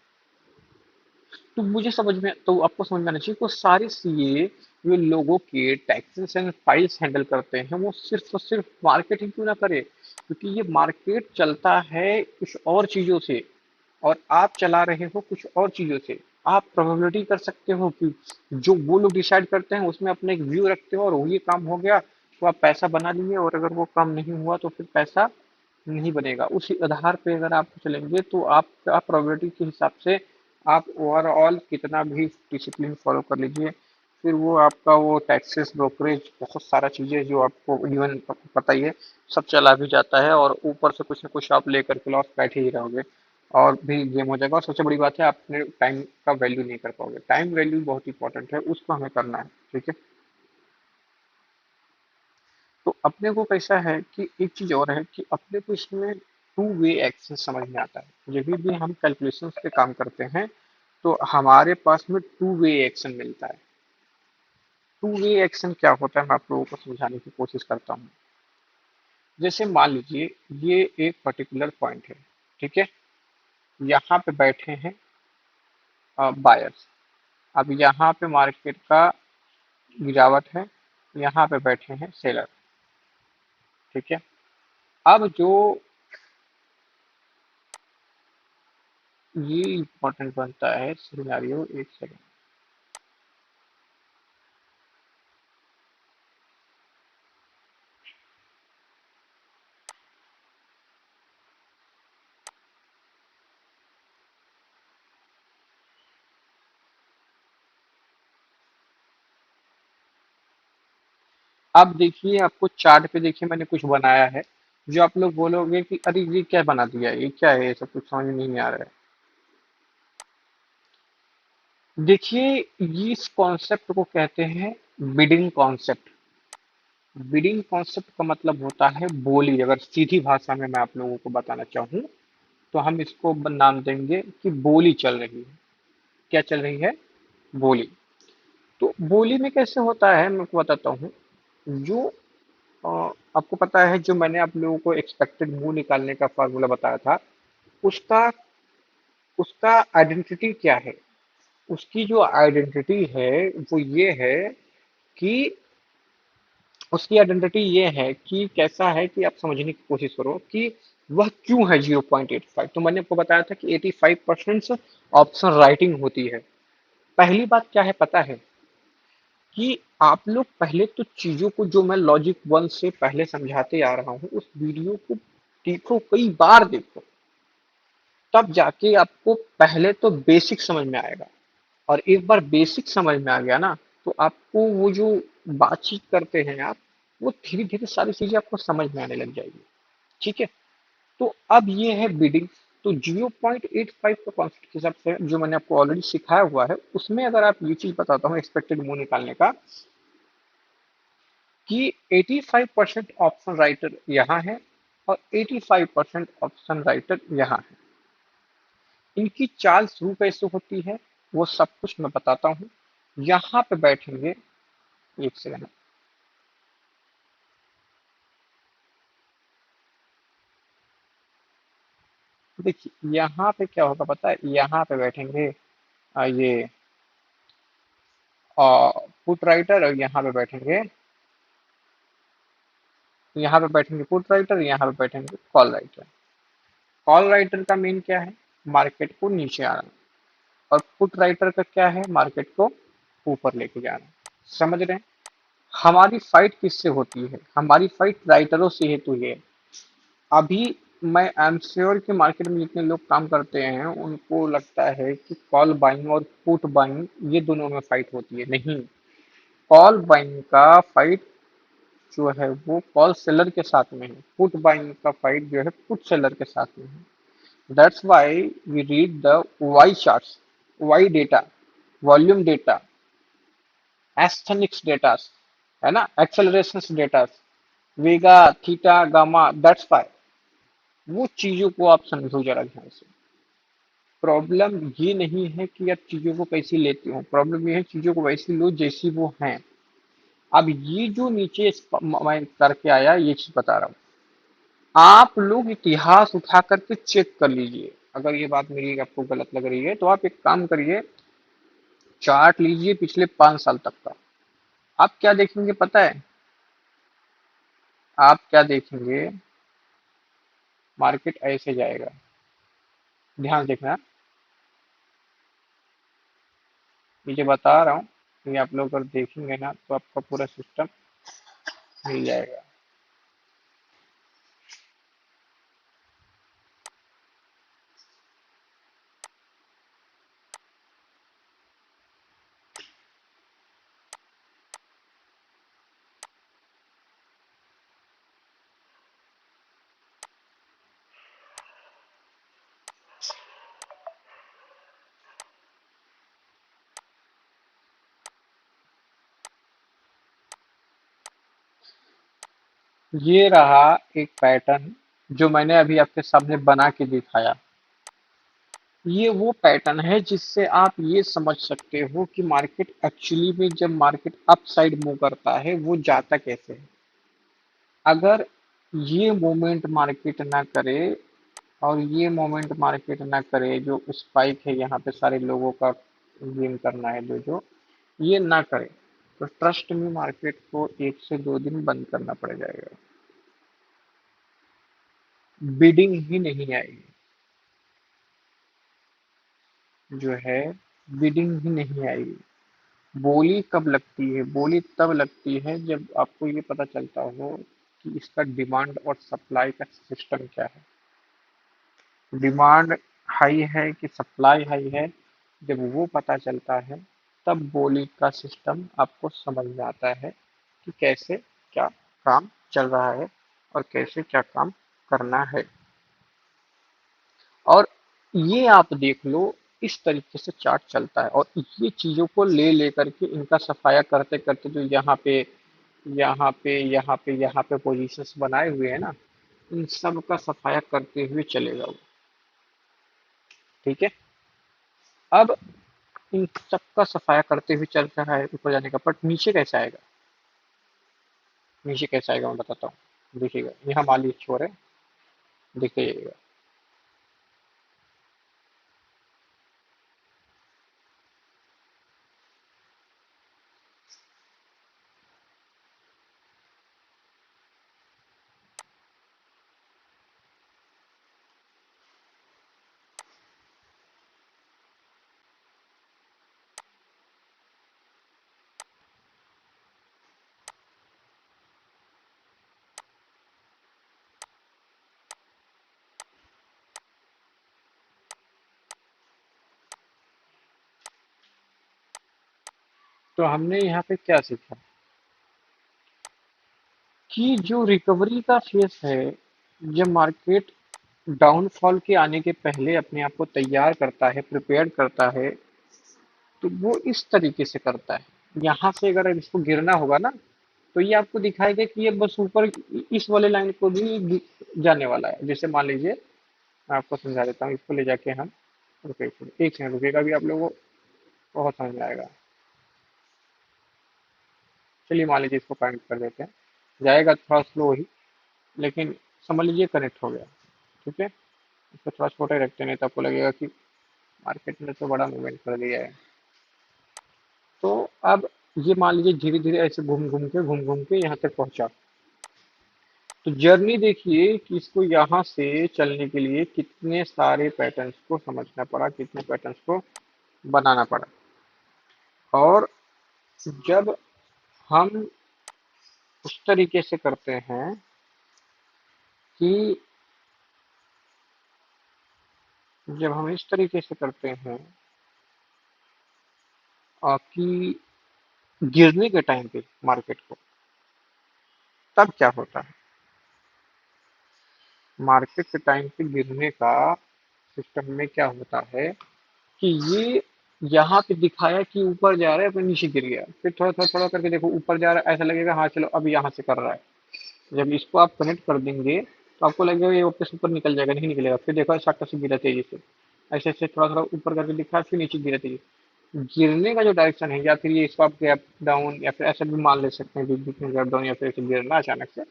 तो मुझे समझ में, तो आपको समझ में आना चाहिए कि वो सारे सीए जो लोगों के टैक्सेस एंड फाइल्स हैंडल करते हैं, वो सिर्फ और सिर्फ मार्केटिंग क्यों ना करे, क्योंकि ये मार्केट चलता है कुछ और चीजों से, और आप चला रहे हो कुछ और चीजों से। आप प्रोबेबिलिटी कर सकते हो कि जो वो लोग डिसाइड करते हैं उसमें अपने एक व्यू रखते हो, और वो ये काम हो गया तो आप पैसा बना लिए, और अगर वो काम नहीं हुआ तो फिर पैसा नहीं बनेगा। उसी आधार पे अगर आप चलेंगे, तो आपका प्रोबेबिलिटी के हिसाब से आप ओवरऑल कितना भी डिसिप्लिन फॉलो कर लीजिए, फिर वो आपका वो टैक्सेस ब्रोकरेज बहुत सारा चीजें जो आपको इवन पता ही है, सब चला भी जाता है, और ऊपर से कुछ ना कुछ आप लेकर के लॉस बैठे ही रहोगे। और भी गेम हो जाएगा। और सबसे बड़ी बात है, आप अपने टाइम का वैल्यू नहीं कर पाओगे। टाइम वैल्यू बहुत इंपॉर्टेंट है, उसको हमें करना है। ठीक है। तो अपने को कैसा है कि एक चीज और है कि अपने को इसमें टू वे एक्शन समझ में आता है। जब भी हम कैलकुलेशंस पे काम करते हैं तो हमारे पास में टू वे एक्शन मिलता है। टू वे एक्शन क्या होता है, मैं आप लोगों को समझाने की कोशिश करता हूँ। जैसे मान लीजिए ये एक पर्टिकुलर पॉइंट है। ठीक है। यहाँ पे बैठे हैं बायर्स। अब यहाँ पे मार्केट का गिरावट है, यहाँ पे बैठे हैं सेलर। ठीक है। अब जो ये इम्पोर्टेंट बनता है सिनेरियो, एक सेकंड। अब देखिए, आपको चार्ट पे देखिए मैंने कुछ बनाया है, जो आप लोग बोलोगे कि अरे ये क्या बना दिया है, ये क्या है, ये सब कुछ समझ में नहीं आ रहा है। देखिए, ये इस कॉन्सेप्ट को कहते हैं बिडिंग कॉन्सेप्ट। बिडिंग कॉन्सेप्ट का मतलब होता है बोली। अगर सीधी भाषा में मैं आप लोगों को बताना चाहूँ तो हम इसको नाम देंगे कि बोली चल रही है। क्या चल रही है? बोली। तो बोली में कैसे होता है मैं आपको बताता हूँ। जो अ, आपको पता है, जो मैंने आप लोगों को एक्सपेक्टेड मूव निकालने का फार्मूला बताया था, उसका उसका आइडेंटिटी क्या है? उसकी जो आइडेंटिटी है वो ये है कि उसकी आइडेंटिटी ये है कि कैसा है कि आप समझने की कोशिश करो कि वह क्यों है 0.85। तो मैंने आपको बताया था कि 85% ऑप्शन राइटिंग होती है। पहली बात क्या है पता है कि आप लोग पहले तो चीजों को, जो मैं लॉजिक वन से पहले समझाते आ रहा हूँ, उस वीडियो को देखो, कई बार देखो, तब जाके आपको पहले तो बेसिक समझ में आएगा। और एक बार बेसिक समझ में आ गया ना, तो आपको वो जो बातचीत करते हैं आप, वो धीरे धीरे सारी चीजें आपको समझ में आने लग जाएगी। ठीक है। तो अब ये है बिडिंग। तो 0.85 का कॉन्सेप्ट के हिसाब से जो मैंने आपको ऑलरेडी सिखाया हुआ है, उसमें अगर आप ये चीज बताता हूँ एक्सपेक्टेड मूव निकालने का, कि 85% ऑप्शन राइटर यहाँ है और 85% ऑप्शन राइटर यहाँ है। इनकी चाल शुरू कैसे होती है वो सब कुछ मैं बताता हूँ। यहाँ पे बैठेंगे, एक सेकंड। देखिए यहाँ पे क्या होगा पता है, यहाँ पे बैठेंगे ये पुट राइटर, और यहाँ पे बैठेंगे पुट राइटर, यहाँ पे बैठेंगे कॉल राइटर। कॉल राइटर का मेन क्या है? मार्केट को नीचे आना। और पुट राइटर का क्या है? मार्केट को ऊपर लेके जाना। समझ रहे हैं? हमारी फाइट किससे होती है? हमारी फाइट राइटरों से हेतु है। अभी मैं आई एम श्योर कि मार्केट में जितने लोग काम करते हैं उनको लगता है कि कॉल बाइंग और पुट बाइंग ये दोनों में फाइट होती है। नहीं, कॉल बाइंग का फाइट जो है वो कॉल सेलर के साथ में है। पुट बाइंग का फाइट जो है पुट सेलर के साथ में है। That's why we read the Y charts, Y data, volume data, एस्थेनिक्स डेटा, है ना, acceleration data, vega, theta, gamma. That's why वो चीजों को आप समझो जरा ध्यान से। प्रॉब्लम ये नहीं है कि आप चीजों को कैसी लेते हो, प्रॉब्लम ये है चीजों को वैसी लो जैसी वो हैं। अब ये जो नीचे मैं करके आया ये चीज बता रहा हूँ, आप लोग इतिहास उठा करके चेक कर लीजिए। अगर ये बात मेरी आपको गलत लग रही है तो आप एक काम करिए, चार्ट लीजिए पिछले 5 साल तक का। आप क्या देखेंगे पता है? आप क्या देखेंगे? मार्केट ऐसे जाएगा, ध्यान देखना, मुझे बता रहा हूँ। ये आप लोग अगर देखेंगे ना तो आपका पूरा सिस्टम मिल जाएगा। ये रहा एक पैटर्न जो मैंने अभी आपके सामने बना के दिखाया। ये वो पैटर्न है जिससे आप ये समझ सकते हो कि मार्केट एक्चुअली में जब मार्केट अप साइड मूव करता है वो जाता कैसे है। अगर ये मोमेंट मार्केट ना करे और ये मोमेंट मार्केट ना करे, जो स्पाइक है यहाँ पे सारे लोगों का गेम करना है जो जो ये ना करे, तो ट्रस्ट में मार्केट को 1 से 2 दिन बंद करना पड़ जाएगा। बिडिंग ही नहीं आएगी, जो है बिडिंग ही नहीं आएगी। बोली कब लगती है? बोली तब लगती है जब आपको ये पता चलता हो कि इसका डिमांड और सप्लाई का सिस्टम क्या है। डिमांड हाई है कि सप्लाई हाई है, जब वो पता चलता है तब बोली का सिस्टम आपको समझ में आता है कि कैसे क्या काम चल रहा है और कैसे क्या काम करना है। और ये आप देख लो, इस तरीके से चार्ट चलता है। और ये चीजों को ले लेकर के इनका सफाया करते करते जो यहाँ पे पोजीशंस बनाए हुए हैं ना, इन सब का सफाया करते हुए चलेगा वो। ठीक है। अब इन सब का सफाया करते हुए चल रहा है ऊपर जाने का, बट नीचे कैसे आएगा? नीचे कैसे आएगा मैं बताता हूँ, देखिएगा यहाँ माली छोर है, देखिएगा। तो हमने यहाँ पे क्या सीखा कि जो रिकवरी का फेस है, जब मार्केट डाउनफॉल के आने के पहले अपने आप को तैयार करता है, प्रिपेयर करता है, तो वो इस तरीके से करता है। यहाँ से अगर इसको गिरना होगा ना, तो ये आपको दिखाएगा कि ये बस ऊपर इस वाले लाइन को भी जाने वाला है। जैसे मान लीजिए, मैं आपको समझा देता हूँ, इसको ले जाके हम रुके, एक सेकंड रुकेगा, अभी आप लोगों को बहुत समझ में आएगा। चलिए मान लीजिए इसको कनेक्ट कर देते हैं, जाएगा थोड़ा स्लो ही, लेकिन समझ लीजिए कनेक्ट हो गया। ठीक है। इसको थोड़ा छोटा ही रखते, नहीं तो आपको लगेगा कि मार्केट ने तो बड़ा मूवमेंट कर दिया है। तो अब ये मान लीजिए धीरे धीरे ऐसे घूम घूम के यहाँ तक पहुंचा। तो जर्नी देखिए कि इसको यहाँ से चलने के लिए कितने सारे पैटर्न्स को समझना पड़ा, कितने पैटर्न्स को बनाना पड़ा। और जब हम उस तरीके से करते हैं कि जब हम इस तरीके से करते हैं कि गिरने के टाइम पे मार्केट को, तब क्या होता है? मार्केट के टाइम पे गिरने का सिस्टम में क्या होता है कि ये यहाँ पे दिखाया कि ऊपर जा रहा है, फिर नीचे गिर गया, फिर थोड़ा थोड़ा थोड़ा करके देखो ऊपर जा रहा है, ऐसा लगेगा हाँ चलो अब यहाँ से कर रहा है। जब इसको आप कनेक्ट कर देंगे तो आपको लगेगा ये वापस ऊपर निकल जाएगा, नहीं निकलेगा, फिर देखो शॉर्ट से गिरा तेजी से, ऐसे ऐसे थोड़ा थोड़ा ऊपर करके दिखा, फिर नीचे गिरा तेजी से। गिरने का जो डायरेक्शन है, या फिर ये इसको आप गैप डाउन या फिर ऐसा भी मान ले सकते हैं, बीच बीच में गैप डाउन या फिर ऐसे गिरना अचानक से,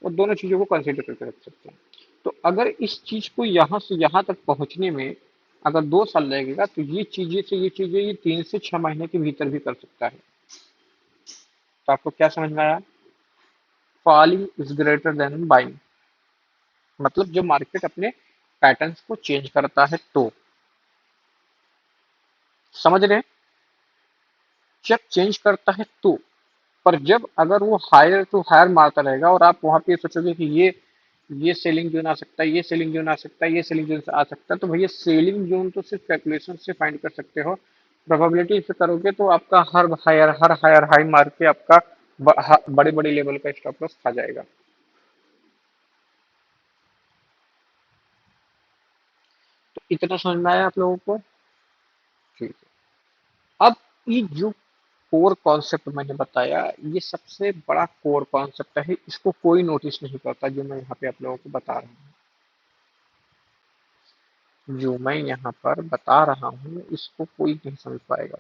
वो दोनों चीजों को कंसिडर करके रख सकते हैं। तो अगर इस चीज को यहाँ से यहाँ तक पहुंचने में अगर 2 साल लगेगा, तो ये 3 से 6 महीने के भीतर भी कर सकता है। तो आपको क्या समझ में आया? Falling is greater than buying, मतलब जब मार्केट अपने पैटर्न्स को चेंज करता है तो, समझ रहे हैं? जब चेंज करता है तो, पर जब अगर वो हायर टू हायर मारता रहेगा और आप वहां पे सोचोगे कि ये सेलिंग जोन आ सकता है, ये सेलिंग जोन आ सकता है, ये सेलिंग जोन आ सकता है, तो भैया सेलिंग जोन तो सिर्फ कैलकुलेशन से फाइंड कर सकते हो। प्रोबेबिलिटी से करोगे तो आपका हर हायर हाई मार के आपका बड़े बड़े लेवल का स्टॉप लॉस खा जाएगा। तो इतना समझ में आया आप लोगों को? ठीक है। अब ये जो कोर कॉन्सेप्ट मैंने बताया, ये सबसे बड़ा कोर कॉन्सेप्ट है, इसको कोई नोटिस नहीं करता जो मैं यहाँ पे आप लोगों को बता रहा हूँ। जो मैं यहाँ पर बता रहा हूँ इसको कोई नहीं समझ पाएगा,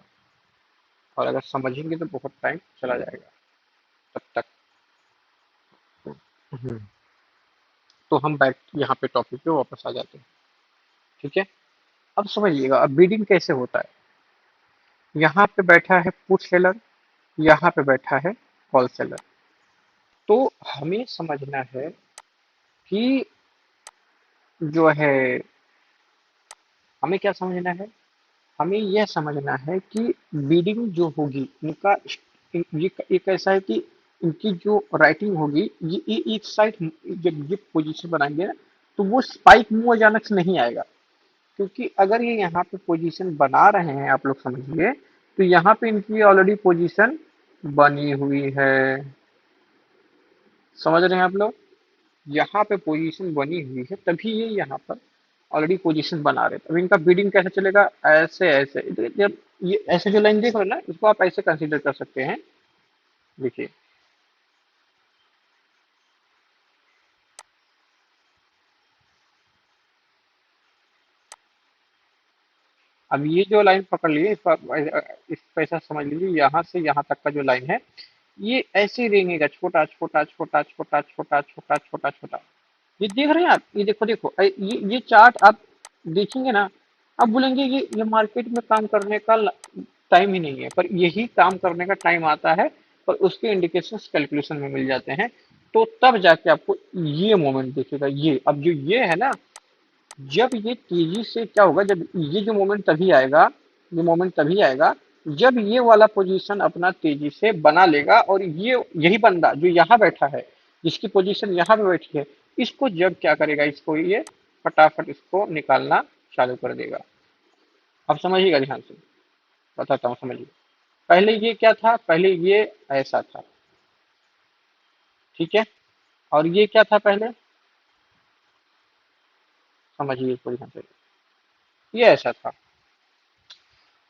और अगर समझेंगे तो बहुत टाइम चला जाएगा तब तक। हम्म, तो हम बैक यहाँ पे टॉपिक पे वापस आ जाते हैं। ठीक है, अब समझिएगा अब बीडिंग कैसे होता है। यहाँ पे बैठा है पुट सेलर, यहाँ पे बैठा है कॉल सेलर। तो हमें समझना है कि जो है, हमें क्या समझना है, हमें यह समझना है कि बीडिंग जो होगी इनका, ये कैसा है कि इनकी जो राइटिंग होगी, ये एक साइड जब ये पोजीशन बनाएंगे ना, तो वो स्पाइक मुंह अचानक से नहीं आएगा। क्योंकि अगर ये यहाँ पे पोजीशन बना रहे हैं, आप लोग समझिए, तो यहाँ पे इनकी ऑलरेडी पोजीशन बनी हुई है। समझ रहे हैं आप लोग, यहाँ पे पोजीशन बनी हुई है, तभी ये यहाँ पर ऑलरेडी पोजीशन बना रहे हैं। अब इनका बीडिंग कैसे चलेगा, ऐसे ऐसे, जब ये ऐसे जो लाइन देख रहे हो ना, इसको आप ऐसे कंसीडर कर सकते हैं। देखिए, अब ये जो लाइन पकड़ लिए, इसको ऐसा समझ लीजिए, यहाँ से यहाँ तक का जो लाइन है, ये ऐसे ही रहेंगे, छोटा छोटा छोटा छोटा छोटा छोटा छोटा छोटा। ये देख रहे हैं आप, ये देखो देखो, ये चार्ट आप देखेंगे ना, आप बोलेंगे ये मार्केट में काम करने का टाइम ही नहीं है, पर यही काम करने का टाइम आता है, पर उसके इंडिकेशंस कैलकुलेशन में मिल जाते हैं। तो तब जाके आपको ये मोमेंट दिखेगा। ये अब जो ये है ना, जब ये तेजी से क्या होगा, जब ये जो मोमेंट तभी आएगा, ये मोमेंट तभी आएगा जब ये वाला पोजीशन अपना तेजी से बना लेगा, और ये यही बंदा जो यहाँ बैठा है, जिसकी पोजीशन यहाँ पे बैठी है, इसको जब क्या करेगा, इसको ये फटाफट इसको निकालना चालू कर देगा। अब समझिएगा ध्यान से, बताता हूँ, समझिए। पहले ये क्या था, पहले ये ऐसा था, ठीक है, और ये क्या था पहले, समझिए इसको ध्यान से, ये ऐसा था।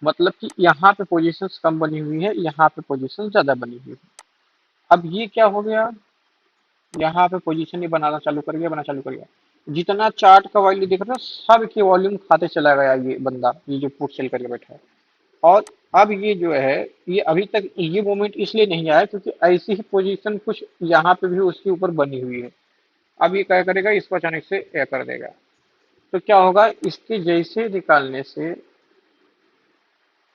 मतलब कि यहाँ पे पोजीशंस कम बनी हुई है, यहाँ पे पोजीशन ज्यादा बनी हुई है। अब ये क्या हो गया, यहाँ पे पोजीशन ही बनाना चालू कर गया, बना चालू कर गया। जितना चार्ट का वॉल्यूम दिख रहा है, सब के वॉल्यूम खाते चला गया ये बंदा, ये जो पुट सेल करके बैठा है। और अब ये जो है, ये अभी तक ये मोमेंट इसलिए नहीं आया क्योंकि ऐसी ही पोजीशन कुछ यहाँ पे भी उसके ऊपर बनी हुई है। अब ये क्या करेगा, इसको अचानक से ये कर देगा। तो क्या होगा, इसके जैसे निकालने से,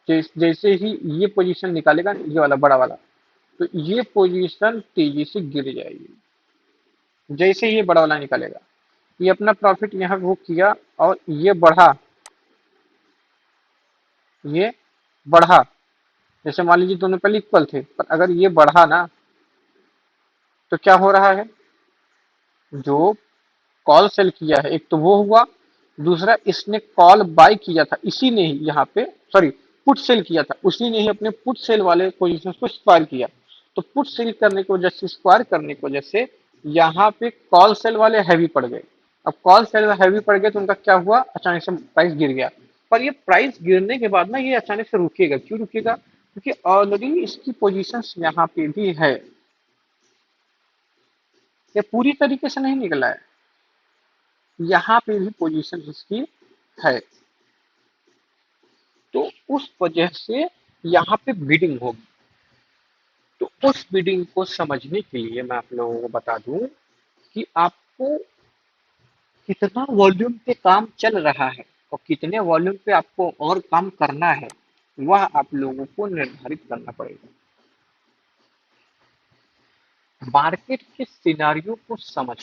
जैसे ही ये पोजीशन निकालेगा, ये वाला बड़ा वाला, तो ये पोजीशन तेजी से गिर जाएगी। जैसे ही ये बड़ा वाला निकालेगा, ये अपना प्रॉफिट यहाँ वो किया, और ये बढ़ा, ये बढ़ा। जैसे मान लीजिए दोनों पहले इक्वल थे, पर अगर ये बढ़ा ना, तो क्या हो रहा है, जो कॉल सेल किया है, एक तो वो हुआ, दूसरा इसने कॉल बाय किया था, इसी ने ही यहाँ पे, सॉरी, पुट सेल किया था, उसी ने ही अपने पुट सेल वाले पोजीशन को स्क्वायर किया। तो पुट सेल करने की वजह से, स्क्वायर करने की वजह से, यहाँ पे कॉल सेल वाले हैवी पड़ गए। अब कॉल सेल हैवी पड़ गए तो उनका क्या हुआ, अचानक से प्राइस गिर गया। पर ये प्राइस गिरने के बाद ना, ये अचानक से रुकेगा, क्यों रुकेगा, क्योंकि ऑलरेडी इसकी पोजीशन यहाँ पे भी है, ये पूरी तरीके से नहीं निकला है, यहाँ पे भी पोजीशन इसकी है। तो उस वजह से यहाँ पे बिडिंग होगी। तो उस बिडिंग को समझने के लिए मैं आप लोगों को बता दूं कि आपको कितना वॉल्यूम पे काम चल रहा है, और कितने वॉल्यूम पे आपको और काम करना है, वह आप लोगों को निर्धारित करना पड़ेगा। मार्केट के सिनारियों को समझ,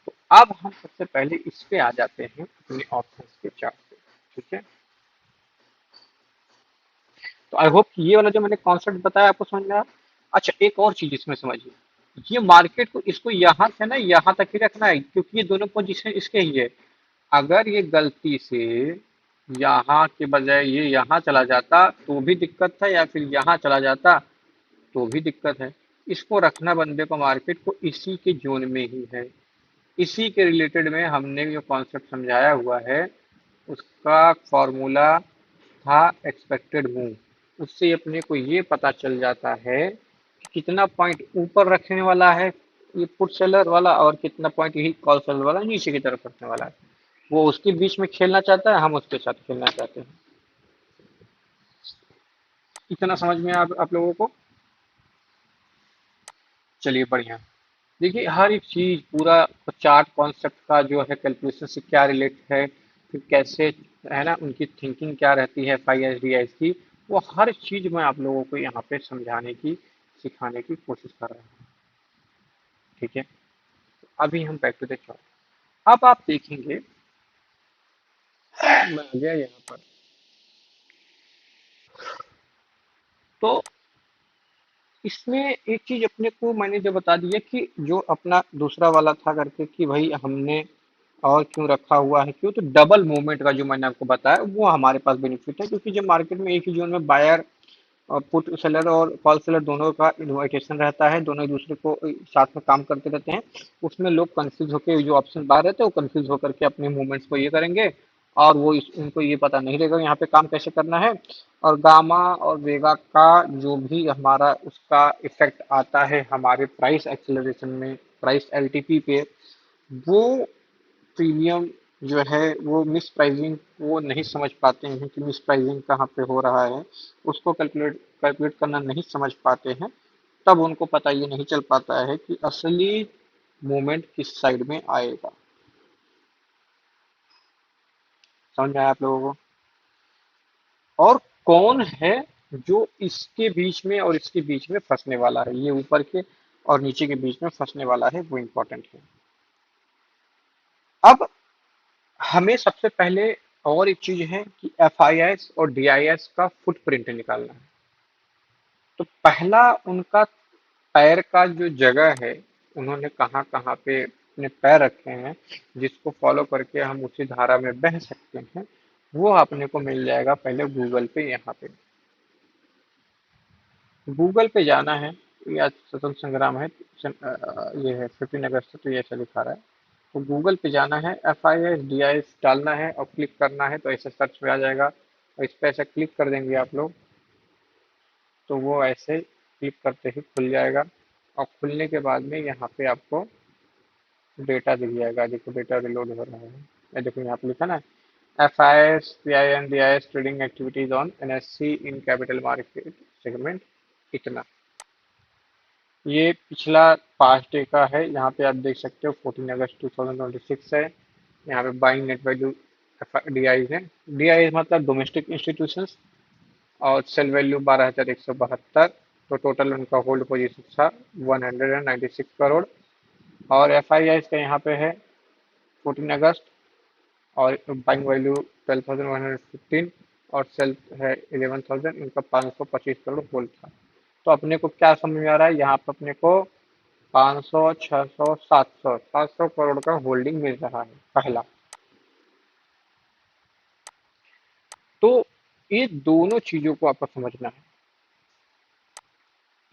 तो अब हम सबसे पहले इस पे आ जाते हैं, अपने ऑप्शंस के चार्ट पे। ठीक है, तो आई होप कि ये वाला जो मैंने कॉन्सेप्ट बताया आपको समझ में आया। अच्छा, एक और चीज इसमें समझिए, ये मार्केट को, इसको यहाँ से ना यहाँ तक ही रखना है, क्योंकि ये दोनों पोजीशन इसके ही है। अगर ये गलती से यहाँ के बजाय ये यहाँ चला जाता तो भी दिक्कत था, या फिर यहाँ चला जाता तो भी दिक्कत है। इसको रखना बंदे को, मार्केट को इसी के जोन में ही है। इसी के रिलेटेड में हमने जो कॉन्सेप्ट समझाया हुआ है, उसका फॉर्मूला था एक्सपेक्टेड मूव। उससे अपने को ये पता चल जाता है कि कितना पॉइंट ऊपर रखने वाला है ये पुट सेलर वाला, और कितना पॉइंट यही कॉल सेलर वाला नीचे की तरफ रखने वाला है। वो उसके बीच में खेलना चाहता है, हम उसके साथ खेलना चाहते हैं। इतना समझ में आप लोगों को? चलिए बढ़िया। देखिए हर एक चीज पूरा चार्ट कॉन्सेप्ट का जो है कैलकुलेशन से क्या रिलेट है, फिर कैसे, है ना, उनकी थिंकिंग क्या रहती है फाइव एस डी एस की, वो हर चीज मैं आप लोगों को यहाँ पे समझाने की, सिखाने की कोशिश कर रहा हूँ। ठीक है, अभी हम बैक टू द चार्ट। अब आप देखेंगे, मैं आ गया यहाँ पर। तो इसमें एक चीज अपने को मैंने जो बता दी है कि जो अपना दूसरा वाला था करके कि भाई हमने और क्यों रखा हुआ है, क्यों, तो डबल मूवमेंट का जो मैंने आपको बताया वो हमारे पास बेनिफिट है, क्योंकि जब मार्केट में एक ही जोन में बायर और पुट सेलर और कॉल सेलर दोनों का इन्वाइटेशन रहता है, दोनों एक दूसरे को साथ में काम करते रहते हैं, उसमें लोग कंफ्यूज होकर, जो ऑप्शन बाहर रहते हैं वो कंफ्यूज होकर के अपने मूवमेंट्स को ये करेंगे, और वो उनको ये पता नहीं रहेगा यहाँ पे काम कैसे करना है। और गामा और वेगा का जो भी हमारा उसका इफेक्ट आता है हमारे प्राइस एक्सेलरेशन में, प्राइस एलटीपी पे, वो प्रीमियम जो है वो मिस प्राइसिंग वो नहीं समझ पाते हैं कि मिस प्राइसिंग कहाँ पे हो रहा है, उसको कैलकुलेट करना नहीं समझ पाते हैं। तब उनको पता ये नहीं चल पाता है कि असली मूवमेंट किस साइड में आएगा। समझ में आया आप लोगों को? और कौन है जो इसके बीच में और इसके बीच में फंसने वाला है, ये ऊपर के और नीचे के बीच में फंसने वाला है, वो इम्पोर्टेंट है। अब हमें सबसे पहले और एक चीज है कि एफ आई एस और डी आई एस का फुटप्रिंट निकालना है। तो पहला उनका पैर का जो जगह है, उन्होंने कहाँ कहाँ पे अपने पैर रखे हैं, जिसको फॉलो करके हम उसी धारा में बह सकते हैं, वो अपने को मिल जाएगा पहले गूगल पे। यहाँ पे गूगल पे जाना है। ये आज स्वतंत्र संग्राम है, ये है 15 अगस्त, तो ये ऐसा दिखा रहा है। तो गूगल पे जाना है, F I S D I S डालना है और क्लिक करना है, तो ऐसे सर्च में आ जाएगा, और इस पे ऐसा क्लिक कर देंगे आप लोग, तो वो ऐसे क्लिक करते ही खुल जाएगा। और खुलने के बाद में यहाँ पे आपको डेटा दिख जाएगा। देखो डेटा रिलोड हो रहा है, ये देखो यहाँ पे लिखा ना, F I S P I N D I S trading activities on N S C in capital market segment, इतना। ये पिछला 5 डे का है, यहाँ पे आप देख सकते हो 14 अगस्त 2026 है। यहाँ पे buying net value D I है, डी आई मतलब डोमेस्टिक इंस्टीट्यूशंस, और सेल वैल्यू 12,172। तो टोटल उनका होल्ड पोजीशन था 196 करोड़। और एफ आई आई का यहाँ पे है 14 अगस्त, और बाइंग वैल्यू 12,115, और सेल है 11,000, इनका 525 करोड़ होल्ड था। तो अपने को क्या समझ में आ रहा है, यहाँ पे अपने को 500, 600, 700 करोड़ का होल्डिंग मिल रहा है पहला। तो ये दोनों चीजों को आपको समझना है।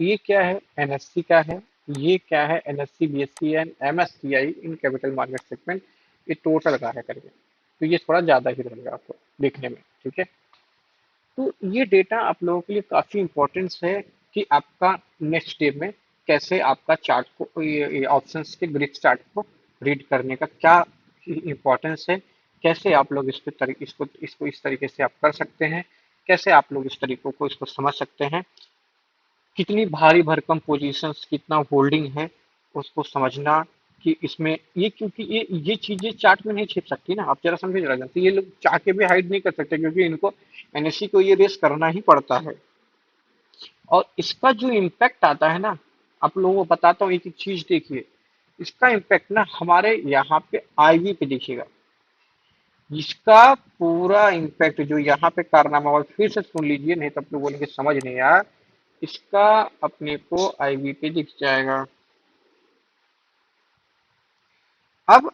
ये क्या है, एनएससी का है, ये क्या है, NSC BSc and MSCI in capital market segment, ये टोटल का है करके। तो ये थोड़ा ज्यादा ही रहेगा आपको देखने में, ठीक है। तो ये डेटा आप लोगों के लिए काफी इंपॉर्टेंस है कि आपका नेक्स्ट डे में कैसे आपका चार्ट को, ये ऑप्शंस के ग्रिड चार्ट को रीड करने का क्या इंपॉर्टेंस है, कैसे आप लोग इसको इस तरीके से आप कर सकते हैं, कैसे आप लोग इस तरीकों को इसको समझ सकते हैं, कितनी भारी भरकम पोजीशंस, कितना होल्डिंग है, उसको समझना कि इसमें ये, क्योंकि ये चीजें चार्ट में नहीं छिप सकती ना, आप जरा समझे जरा, तो ये लोग चाह के भी हाइड नहीं कर सकते, क्योंकि इनको एनएससी को ये रेस करना ही पड़ता है। और इसका जो इम्पैक्ट आता है ना, आप लोगों को बताता हूँ एक एक चीज देखिए। इसका इम्पैक्ट ना हमारे यहाँ पे आईवी पे दिखेगा। इसका पूरा इम्पैक्ट जो यहाँ पे कारनामा, और फिर से सुन लीजिए, नहीं तो आप लोग बोलेंगे समझ नहीं यार। इसका अपने को आईवी पे दिख जाएगा। अब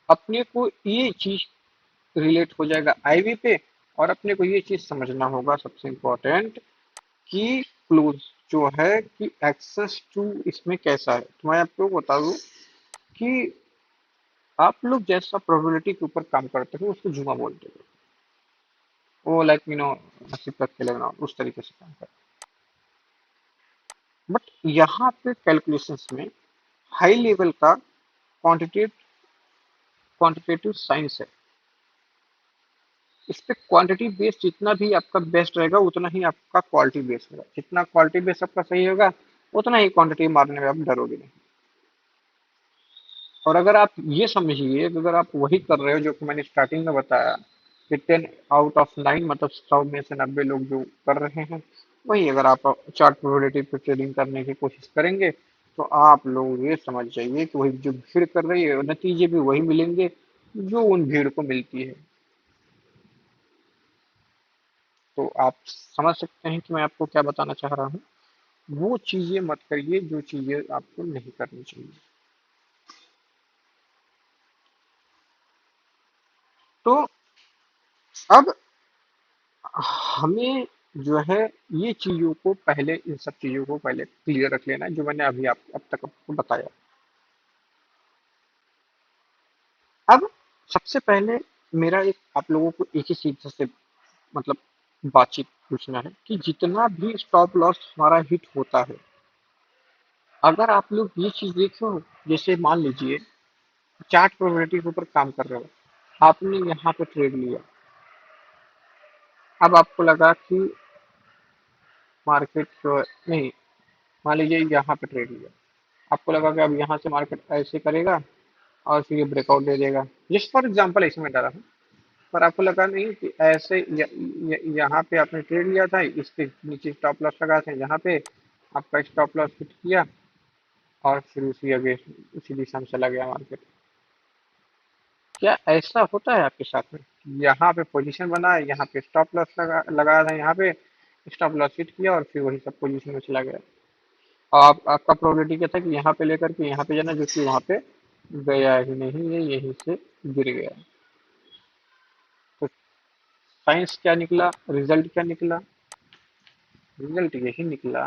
अपने को ये चीज रिलेट हो जाएगा आईवी पे, और अपने को ये चीज समझना होगा सबसे इम्पोर्टेंट कि क्लोज जो है कि एक्सेस टू इसमें कैसा है। तो मैं आपको बता दूं कि आप लोग जैसा प्रोबेबिलिटी के ऊपर काम करते हो उसको जुमा बोलते हो। वो लाइक नसीब का खेल है उस तरीके से काम करता है। बट यहाँ पे कैलकुलेशंस में हाई लेवल का क्वांटिटेटिव क्वांटिटेटिव साइंस है। इस पे क्वांटिटी बेस्ड जितना भी आपका बेस्ट रहेगा उतना ही आपका क्वालिटी बेस्ड होगा। जितना क्वालिटी बेस्ड आपका सही होगा उतना ही क्वांटिटी मारने में आप डरोगे नहीं। और अगर आप ये समझिए कि अगर आप वही कर रहे हो जो कि मैंने स्टार्टिंग में बताया कि 10 आउट ऑफ 9 मतलब 100 में से 90 लोग जो कर रहे हैं, वही अगर आप चार्ट प्रोबेबिलिटी पे ट्रेडिंग करने की कोशिश करेंगे तो आप लोग ये समझ जाइए कि वही जो भीड़ कर रही है नतीजे भी वही मिलेंगे जो उन भीड़ को मिलती है। तो आप समझ सकते हैं कि मैं आपको क्या बताना चाह रहा हूँ। वो चीजें मत करिए जो चीजें आपको नहीं करनी चाहिए। तो अब हमें जो है ये चीजों को पहले इन सब चीजों को पहले क्लियर रख लेना है जो मैंने अभी आप अब तक आपको बताया। अब सबसे पहले मेरा एक आप लोगों को एक ही चीज से मतलब बातचीत पूछना है कि जितना भी स्टॉप लॉस हमारा हिट होता है, अगर आप लोग ये चीज देखो, जैसे मान लीजिए चार्ट प्रोबेबिलिटी के ऊपर काम कर रहे हो, आपने यहाँ पे ट्रेड लिया। अब आपको लगा कि मार्केट जो नहीं, मान लीजिए यहाँ पे ट्रेड लिया, आपको लगा कि अब यहाँ से मार्केट ऐसे करेगा और फिर ये ब्रेकआउट दे देगा। जस्ट फॉर एग्जांपल ऐसे में डाला हूँ। पर आपको लगा नहीं कि ऐसे यहाँ पे आपने ट्रेड लिया था, इसके नीचे स्टॉप लॉस लगा था, यहाँ पे आपका स्टॉप लॉस हिट किया और फिर उसी आगे उसी दिशा में चला गया मार्केट। क्या ऐसा होता है आपके साथ में? यहाँ पे पोजीशन बना है, यहाँ पे स्टॉप लॉस लगाया था, यहाँ पे स्टॉप लॉस हिट किया और फिर वही सब पोजीशन में चला गया। और आपका प्रोबेबिलिटी क्या था कि यहाँ पे लेकर के यहाँ पे जाना, जो कि वहाँ पे गया ही नहीं है, यहीं से गिर गया। तो साइंस क्या निकला, रिजल्ट क्या निकला? रिजल्ट यही निकला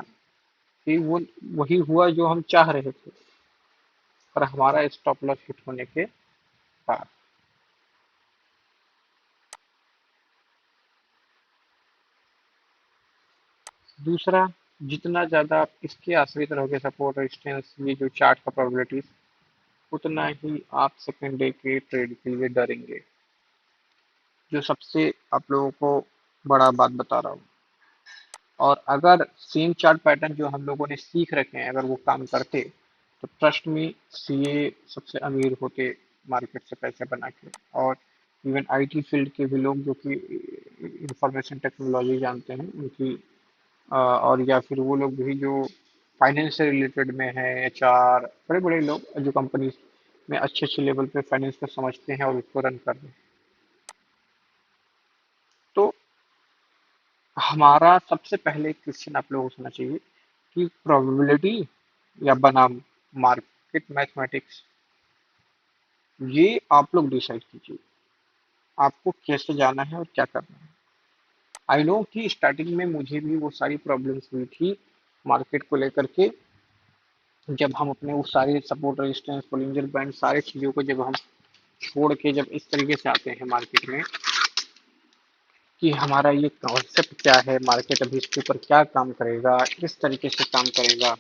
कि वो वही हुआ जो हम चाह रहे थे, पर हमारा स्टॉप लॉस हिट होने के बाद। दूसरा, जितना ज्यादा आप इसके आश्रित रहोगे सपोर्ट रेजिस्टेंस ये जो चार्ट का प्रोबेबिलिटीज, उतना ही आप सेकेंड डे के ट्रेड के लिए डरेंगे। जो सबसे आप लोगों को बड़ा बात बता रहा हूँ। और अगर सेम चार्ट पैटर्न जो हम लोगों ने सीख रखे हैं अगर वो काम करते, तो ट्रस्ट में सीए सबसे अमीर होते मार्केट से पैसे बना के। और इवन आईटी फील्ड के भी लोग जो कि इंफॉर्मेशन टेक्नोलॉजी जानते हैं उनकी और या फिर वो लोग भी जो फाइनेंस से रिलेटेड में है, एचआर, बड़े बड़े लोग जो कंपनी में अच्छे अच्छे लेवल पे फाइनेंस को समझते हैं और उसको रन कर रहे हैं। तो हमारा सबसे पहले क्वेश्चन आप लोगों को होना चाहिए कि प्रोबेबिलिटी या बनाम मार्केट मैथमेटिक्स, ये आप लोग डिसाइड कीजिए आपको कैसे जाना है और क्या करना है। आई नो कि स्टार्टिंग में मुझे भी वो सारी प्रॉब्लम्स हुई थी मार्केट को लेकर के। जब हम अपने वो सारे सपोर्ट रेजिस्टेंस बोलिंजर बैंड सारी चीज़ों को जब हम छोड़ के जब इस तरीके से आते हैं मार्केट में कि हमारा ये कॉन्सेप्ट क्या है, मार्केट अभी इसके ऊपर क्या काम करेगा, किस तरीके से काम करेगा,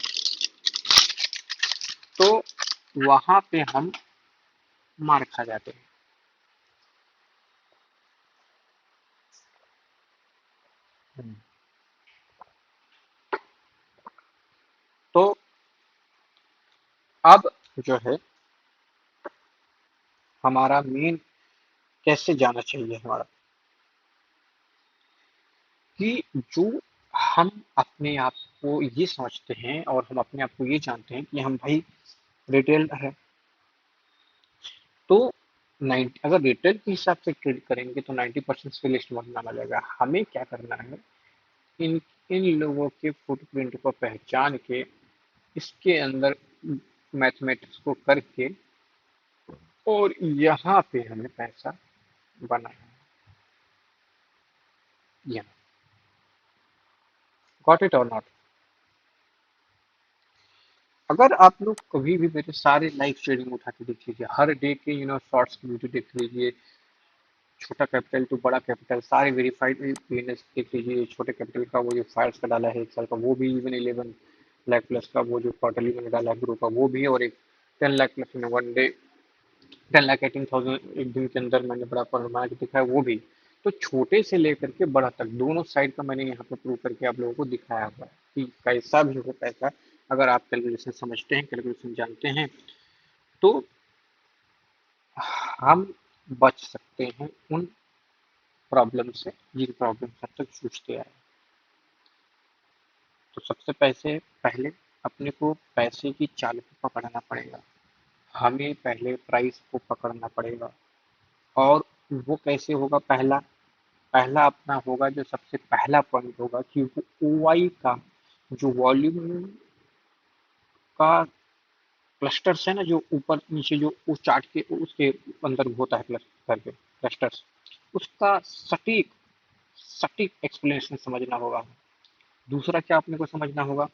तो वहां पे हम मार खा जाते हैं। हम्म। तो अब जो है हमारा मेन कैसे जाना चाहिए हमारा कि जो हम अपने आप को ये समझते हैं और हम अपने आप को ये जानते हैं कि हम भाई रिटेल है। तो 90 अगर रिटेल के हिसाब से ट्रेड करेंगे तो 90% से लिस्ट बनना मिलेगा। हमें क्या करना है, इन इन लोगों के फुटप्रिंट को पहचान के इसके अंदर मैथमेटिक्स को करके और यहाँ पे हमें पैसा बनाना है। गॉट इट और नॉट? अगर आप लोग कभी भी मेरे सारे लाइव ट्रेडिंग उठा के देख लीजिए, हर डे के शॉर्ट्स की वीडियो देख लीजिए, छोटा कैपिटल टू बड़ा कैपिटल सारे वेरीफाइड बिजनेस देख लीजिए। छोटे कैपिटल का वो जो फाइल्स का डाला है 1 साल का वो भी, इवन 11 लाख प्लस का वो जो क्वार्टरली मैंने डाला है ग्रो का वो भी, और एक 10 लाख प्लस इन 1 डे, 10,18,000 एक दिन के अंदर मैंने बड़ा परमानेंट दिखाया वो भी। तो छोटे से लेकर के बड़ा तक दोनों साइड का मैंने यहाँ पे प्रूव करके आप लोगों को दिखाया हुआ है कि कैसा भी हो पैसा, अगर आप कैलकुलेशन समझते हैं, कैलकुलेशन जानते हैं, तो हम बच सकते हैं उन प्रॉब्लम से जिन प्रॉब्लम से अब तक जूझते आए। तो सबसे पहले अपने को पैसे की चाल को पकड़ना पड़ेगा। हमें पहले प्राइस को पकड़ना पड़ेगा। और वो कैसे होगा? पहला पहला अपना होगा, जो सबसे पहला पॉइंट होगा कि वो ओआई का जो वॉल्यूम का क्लस्टर्स है ना, जो ऊपर नीचे जो उस चार्ट के उसके अंदर होता है क्लस्टर के क्लस्टर्स, उसका सटीक सटीक एक्सप्लेनेशन समझना होगा। दूसरा क्या अपने को समझना होगा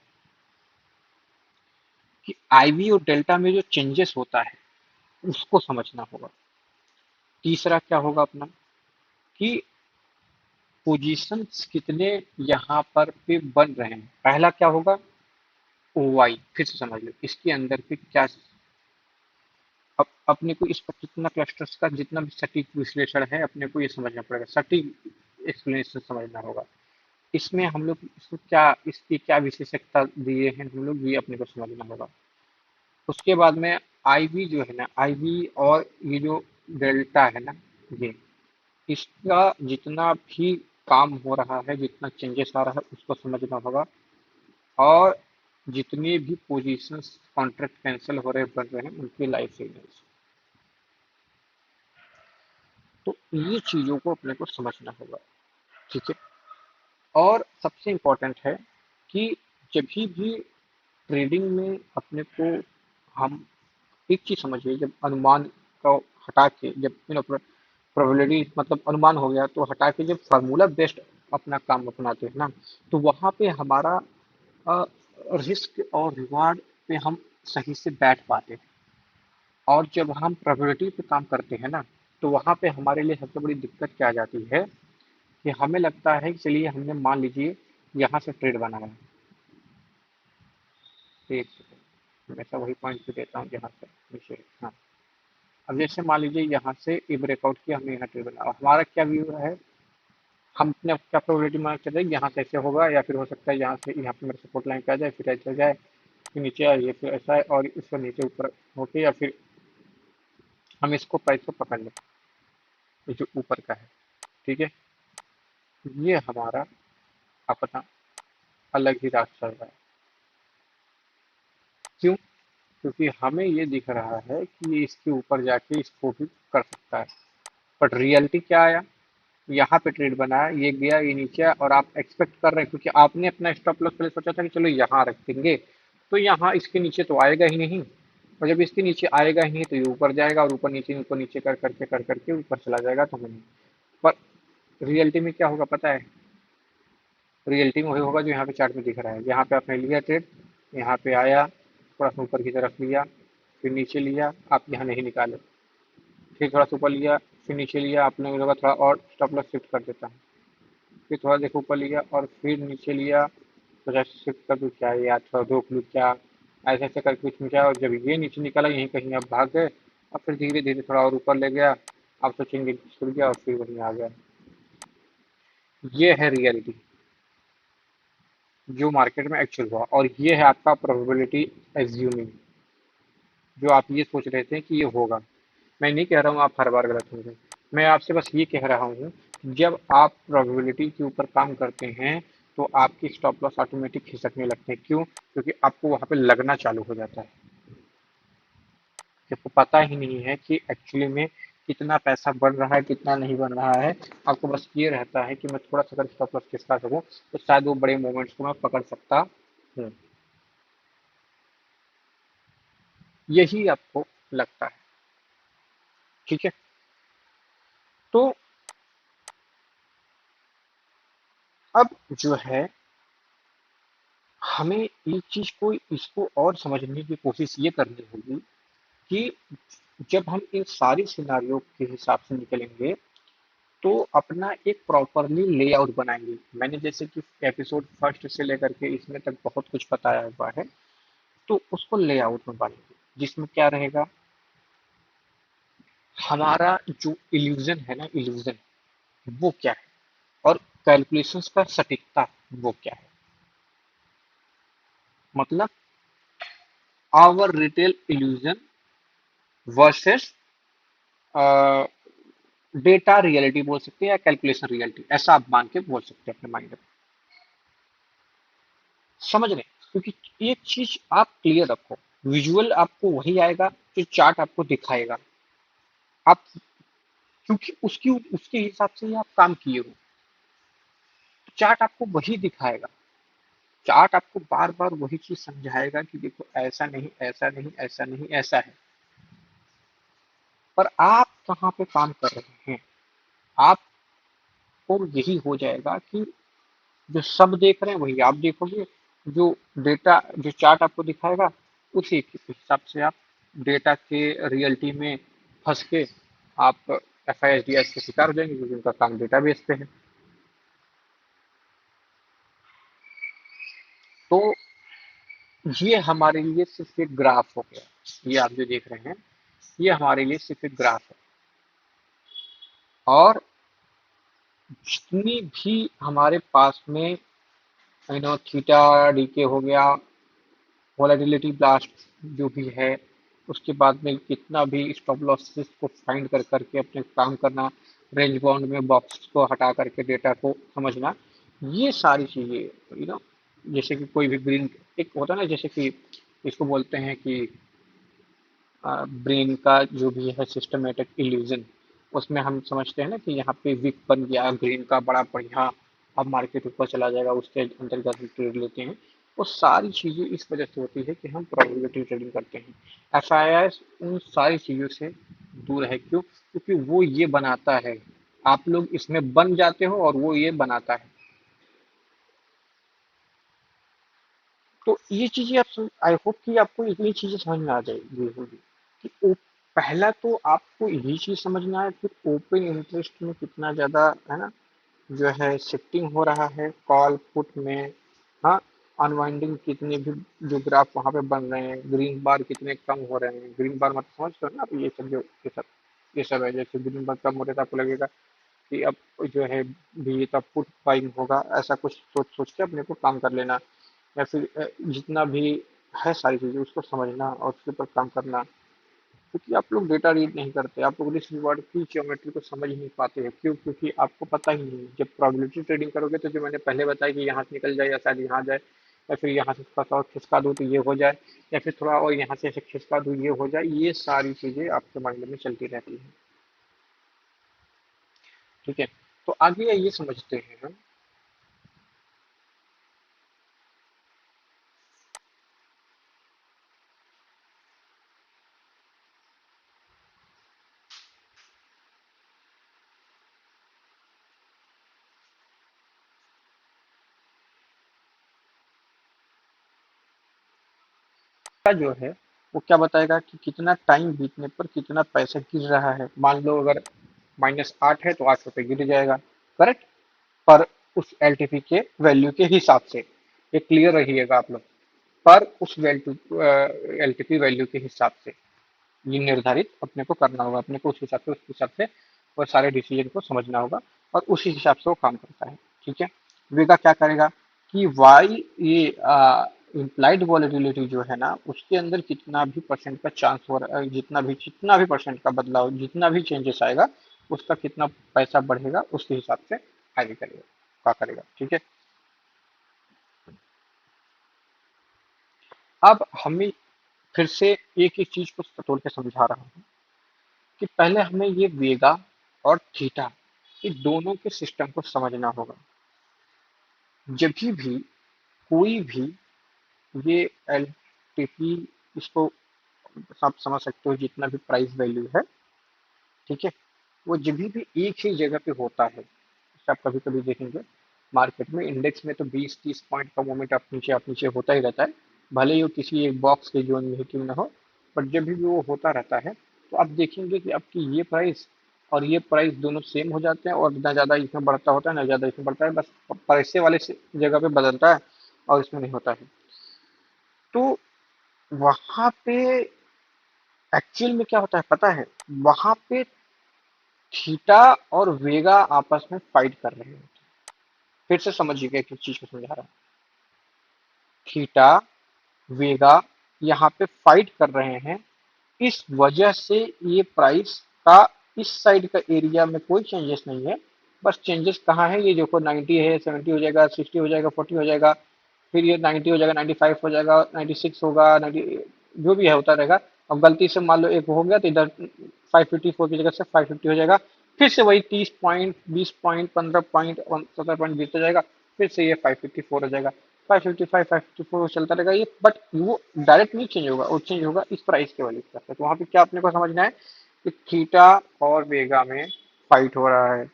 कि आईवी और डेल्टा में जो चेंजेस होता है उसको समझना होगा। तीसरा क्या होगा अपना कि पोजीशंस कितने यहाँ पर पे बन रहे हैं। पहला क्या होगा? ओवाई, फिर से समझ लो इसके अंदर पे क्या। अब अपने को इस पर कितना क्लस्टर्स का जितना भी सटीक विश्लेषण है अपने को ये समझना पड़ेगा, सटीक एक्सप्लेनेशन समझना होगा। इसमें हम लोग इसको क्या, इसकी क्या विशेषता दिए हैं हम लोग, ये अपने को समझना होगा। उसके बाद में आईवी जो है ना, आईवी और ये जो डेल्टा है ना, ये इसका जितना भी काम हो रहा है, जितना चेंजेस आ रहा है उसको समझना होगा। और जितने भी पोजीशंस कॉन्ट्रैक्ट कैंसिल हो रहे बन रहे हैं उनके लाइव सिग्नल्स। तो ये चीज़ों को अपने को समझना होगा, ठीक है। और सबसे इम्पोर्टेंट है कि जब भी ट्रेडिंग में अपने को, हम एक चीज़ समझिए, जब अनुमान को हटा के, जब प्रोबेबिलिटी मतलब अनुमान हो गया तो हटा के जब फार्मूला बेस्ड अपना काम अपनाते हैं ना, तो वहाँ पे हमारा रिस्क और रिवार्ड पे हम सही से बैठ पाते हैं। और जब हम प्रोबेबिलिटी पे काम करते हैं ना, तो वहाँ पे हमारे लिए सबसे बड़ी दिक्कत क्या आ जाती है कि हमें लगता है कि चलिए हमने मान लीजिए यहाँ से ट्रेड बनाया, एक हमेशा वही पॉइंट पे देता हूँ जहाँ से नीचे, हाँ। अब जैसे मान लीजिए यहाँ से ये ब्रेकआउट किया, हमने यहाँ ट्रेड बनाया, हमारा क्या व्यू है, हम अपने क्या प्रोबेबिलिटी मान चल रहे हैं यहाँ से ऐसे होगा, या फिर हो सकता है यहाँ से यहाँ पे मेरे सपोर्ट लाइन पे आ जाए, फिर ऐसे जाए, फिर नीचे आए, ये फिर ऐसा है, और इसको नीचे ऊपर होके, या फिर हम इसको प्राइस को पकड़ लें, ये जो ऊपर का है, ठीक है। ये हमारा अपना अलग ही रास्ता चल रहा है। क्यों? क्योंकि हमें ये दिख रहा है कि ये इसके ऊपर जाके इसको भी कर सकता है। बट रियलिटी क्या आया? यहाँ पे ट्रेड बनाया, ये गया, ये नीचे आया, और आप एक्सपेक्ट कर रहे हैं क्योंकि आपने अपना स्टॉप लॉस पहले सोचा था कि चलो यहाँ रखेंगे, तो यहाँ इसके नीचे तो आएगा ही नहीं। और जब इसके नीचे आएगा ही नहीं तो ये ऊपर जाएगा, और ऊपर नीचे कर करके ऊपर चला जाएगा, तो नहीं। पर रियलिटी में क्या होगा पता है? रियलिटी में वही होगा जो यहाँ पे चार्ट में दिख रहा है। यहाँ पे आपने लिया ट्रेड, यहाँ पे आया, थोड़ा सा ऊपर की तरफ लिया, फिर नीचे लिया, आप यहाँ नहीं निकाले, फिर थोड़ा सा ऊपर लिया, फिर नीचे लिया, आपने लगा थोड़ा और स्टॉप लॉस शिफ्ट कर देता है, फिर थोड़ा देखो ऊपर लिया और फिर नीचे लिया, तो जैसे शिफ्ट कर दूँ क्या या थोड़ा रोक लूँ क्या, ऐसे ऐसे करके उसमें क्या, और जब ये नीचे निकला यहीं कहीं आप भाग गए, और फिर धीरे धीरे थोड़ा और ऊपर ले गया, आप सोचेंगे छुड़ गया, और फिर वहीं आ गया। ये है रियलिटी जो मार्केट में एक्चुअल हुआ, और ये है आपका प्रोबेबिलिटी एज्यूमिंग, जो आप ये सोच रहे थे कि ये होगा। मैं नहीं कह रहा हूँ आप हर बार गलत होंगे, मैं आपसे बस ये कह रहा हूँ कि जब आप प्रोबेबिलिटी के ऊपर काम करते हैं तो आपकी स्टॉप लॉस ऑटोमेटिक खिसकने लगते हैं। क्यों? क्योंकि आपको वहाँ पे लगना चालू हो जाता है कि आपको पता ही नहीं है कि एक्चुअली में कितना पैसा बढ़ रहा है, कितना नहीं बन रहा है। आपको बस ये रहता है कि मैं थोड़ा सा अगर स्टॉप लॉस खिसका सकूँ तो शायद वो बड़े मूवमेंट्स को मैं पकड़ सकता हूँ, यही आपको लगता है, ठीक है। तो अब जो है हमें एक चीज को, इसको और समझने की कोशिश ये करनी होगी कि जब हम इन सारी सिनारियों के हिसाब से निकलेंगे तो अपना एक प्रॉपरली लेआउट बनाएंगे। मैंने जैसे कि एपिसोड फर्स्ट से लेकर के इसमें तक बहुत कुछ बताया हुआ है, तो उसको लेआउट में बांटेंगे जिसमें क्या रहेगा, हमारा जो इल्यूजन है ना, इल्यूजन वो क्या है, और कैलकुलेशंस का सटीकता वो क्या है। मतलब our retail illusion versus data reality बोल सकते हैं, या कैलकुलेशन रियलिटी, ऐसा आप मान के बोल सकते हैं अपने माइंड में। समझ रहे हैं? क्योंकि एक चीज आप क्लियर रखो, विजुअल आपको वही आएगा जो चार्ट आपको दिखाएगा। आप, क्योंकि उसकी उसके हिसाब से ही आप काम किए हो, चार्ट आपको वही दिखाएगा। चार्ट आपको बार बार वही चीज समझाएगा कि देखो ऐसा नहीं, ऐसा नहीं, ऐसा नहीं, ऐसा है। पर आप कहाँ पे काम कर रहे हैं, आपको यही हो जाएगा कि जो सब देख रहे हैं वही आप देखोगे, जो डेटा, जो चार्ट आपको दिखाएगा उसी के हिसाब से आप डेटा के रियलिटी में फंस के आप FISDS के शिकार हो जाएंगे, क्योंकि उनका काम डेटाबेस पे है। तो ये हमारे लिए सिर्फ एक ग्राफ हो गया, ये आप जो देख रहे हैं ये हमारे लिए सिर्फ एक ग्राफ है। और जितनी भी हमारे पास में थीटा डीके हो गया, वोलेटिलिटी ब्लास्ट जो भी है, उसके बाद में कितना भी स्टॉप लॉसेस को फाइंड कर करके अपने काम करना, रेंज बाउंड में बॉक्स को हटा करके डेटा को समझना, ये सारी चीजें, जैसे कि कोई भी ग्रीन, एक होता है ना, जैसे कि इसको बोलते हैं कि ब्रेन का जो भी है सिस्टमेटिक इल्यूजन, उसमें हम समझते हैं ना कि यहाँ पे वीक बन गया ग्रीन का बड़ा बढ़िया, अब मार्केट ऊपर चला जाएगा, उसके अंतर्गत हम ट्रेड लेते हैं। वो सारी चीजें इस वजह से होती है कि हम प्रोबेबिलिटी ट्रेडिंग करते हैं। FIS उन सारी चीजों से दूर है, क्यों? क्योंकि वो ये बनाता है, आप लोग इसमें बन जाते हो और वो ये बनाता है। तो ये चीजें आप, आई होप कि आपको इतनी चीजें समझ में आ जाएगी होगी कि पहला तो आपको यही चीज समझना है, फिर ओपन इंटरेस्ट में कितना ज्यादा है ना, जो है शिफ्टिंग हो रहा है कॉल पुट में। हाँ, अनवाइंडिंग कितने भी जो ग्राफ वहां पे बन रहे हैं, ग्रीन बार कितने कम हो रहे हैं, ग्रीन बार मतलब समझ रहे हो ना आप, ये सब जो ये सब है, जैसे ग्रीन बार कम हो रहा है तो आपको लगेगा कि अब जो है भी तब पुट बाइंग होगा, ऐसा कुछ सोच सोच के अपने को काम कर लेना, या फिर जितना भी है सारी चीजें उसको समझना और उसके ऊपर काम करना। क्योंकि आप लोग डेटा रीड नहीं करते, आप लोग रिस्क रिवॉर्ड की ज्योमेट्री को समझ नहीं पाते हैं। क्यों? क्योंकि आपको पता ही नहीं। जब प्रोबेबिलिटी ट्रेडिंग करोगे तो जो मैंने पहले बताया कि यहाँ से निकल जाए या शायद यहाँ जाए, या फिर यहाँ से थोड़ा सा और खिसका दूँ तो ये हो जाए, या फिर थोड़ा और यहाँ से ऐसे खिसका दूँ ये हो जाए, ये सारी चीजें आपके माइंड में चलती रहती हैं। ठीक है, तो आगे ये समझते हैं हम। का जो है वो क्या बताएगा कि कितना टाइम बीतने पर कितना पैसा गिर रहा है। मान लो अगर -8 है तो 8 रुपए गिर जाएगा, करेक्ट? पर उस LTP के वैल्यू के हिसाब से, ये क्लियर रहिएगा आप लोग, पर उस वैल्यू LTP वैल्यू के हिसाब से ये निर्धारित अपने को करना होगा, अपने को उस हिसाब से और सारे डिसीजन को समझना होगा, और उसी हिसाब से वो काम करता है। ठीक है, वेगा क्या करेगा कि वाई ये इम्प्लाइड वॉलेटिलिटी जो है ना, उसके अंदर कितना भी परसेंट का चांस हो रहा है, जितना भी परसेंट का बदलाव, जितना भी चेंजेस आएगा, उसका कितना पैसा बढ़ेगा उसके हिसाब से आगे करेगा, क्या करेगा। ठीक है, अब हमें फिर से एक एक चीज को तोड़ के समझा रहा हूँ कि पहले हमें ये वेगा और थीटा, ये दोनों के सिस्टम को समझना होगा। जब भी कोई भी ये LTP, इसको आप समझ सकते हो, जितना भी प्राइस वैल्यू है, ठीक है, वो जब भी एक ही जगह पे होता है, जैसे आप कभी कभी देखेंगे मार्केट में, इंडेक्स में तो 20-30 पॉइंट का मोमेंट आप नीचे होता ही रहता है, भले ही वो किसी एक बॉक्स के जोन में ही क्यों ना हो, बट जब भी वो होता रहता है, तो आप देखेंगे कि आपकी ये प्राइस और ये प्राइस दोनों सेम हो जाते हैं, और ना ज़्यादा इसमें बढ़ता होता है ना ज़्यादा इसमें बढ़ता है, बस पैसे वाले जगह पे बदलता है और इसमें नहीं होता है। तो वहां पे एक्चुअल में क्या होता है पता है? वहां पे थीटा और वेगा आपस में फाइट कर रहे हैं। फिर से समझिएगा, एक चीज को समझा रहा हूँ। थीटा वेगा यहाँ पे फाइट कर रहे हैं, इस वजह से ये प्राइस का इस साइड का एरिया में कोई चेंजेस नहीं है। बस चेंजेस कहाँ है, ये देखो 90 है, 70 हो जाएगा, 60 हो जाएगा, 40 हो जाएगा, फिर ये 90 हो जाएगा, 95 हो जाएगा, 96 होगा, 90 जो भी है होता रहेगा। अब गलती से मान लो एक हो गया तो इधर 554 की जगह से 550 हो जाएगा। फिर से वही 30 पॉइंट, 20 पॉइंट, 15 पॉइंट, 17 पॉइंट गिरता जाएगा। फिर से ये 554 हो जाएगा, 555, 554 चलता रहेगा ये। बट वो डायरेक्ट नहीं चेंज होगा, वो चेंज होगा इस प्राइस के वैल्यू के साथ। तो वहां पे क्या अपने को समझना है कि थीटा और वेगा में फाइट हो रहा है।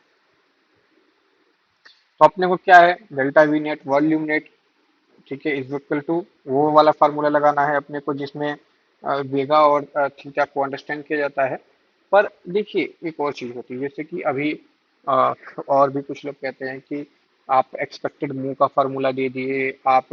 तो अपने को क्या है, delta V net volume net, ठीक है, इज इक्वल टू वो वाला फार्मूला लगाना है अपने को जिसमें वेगा और थीटा को अंडरस्टैंड किया जाता है। पर देखिए एक और चीज होती है, जैसे कि अभी और भी कुछ लोग कहते हैं कि आप एक्सपेक्टेड मूव का फार्मूला दे दिए, आप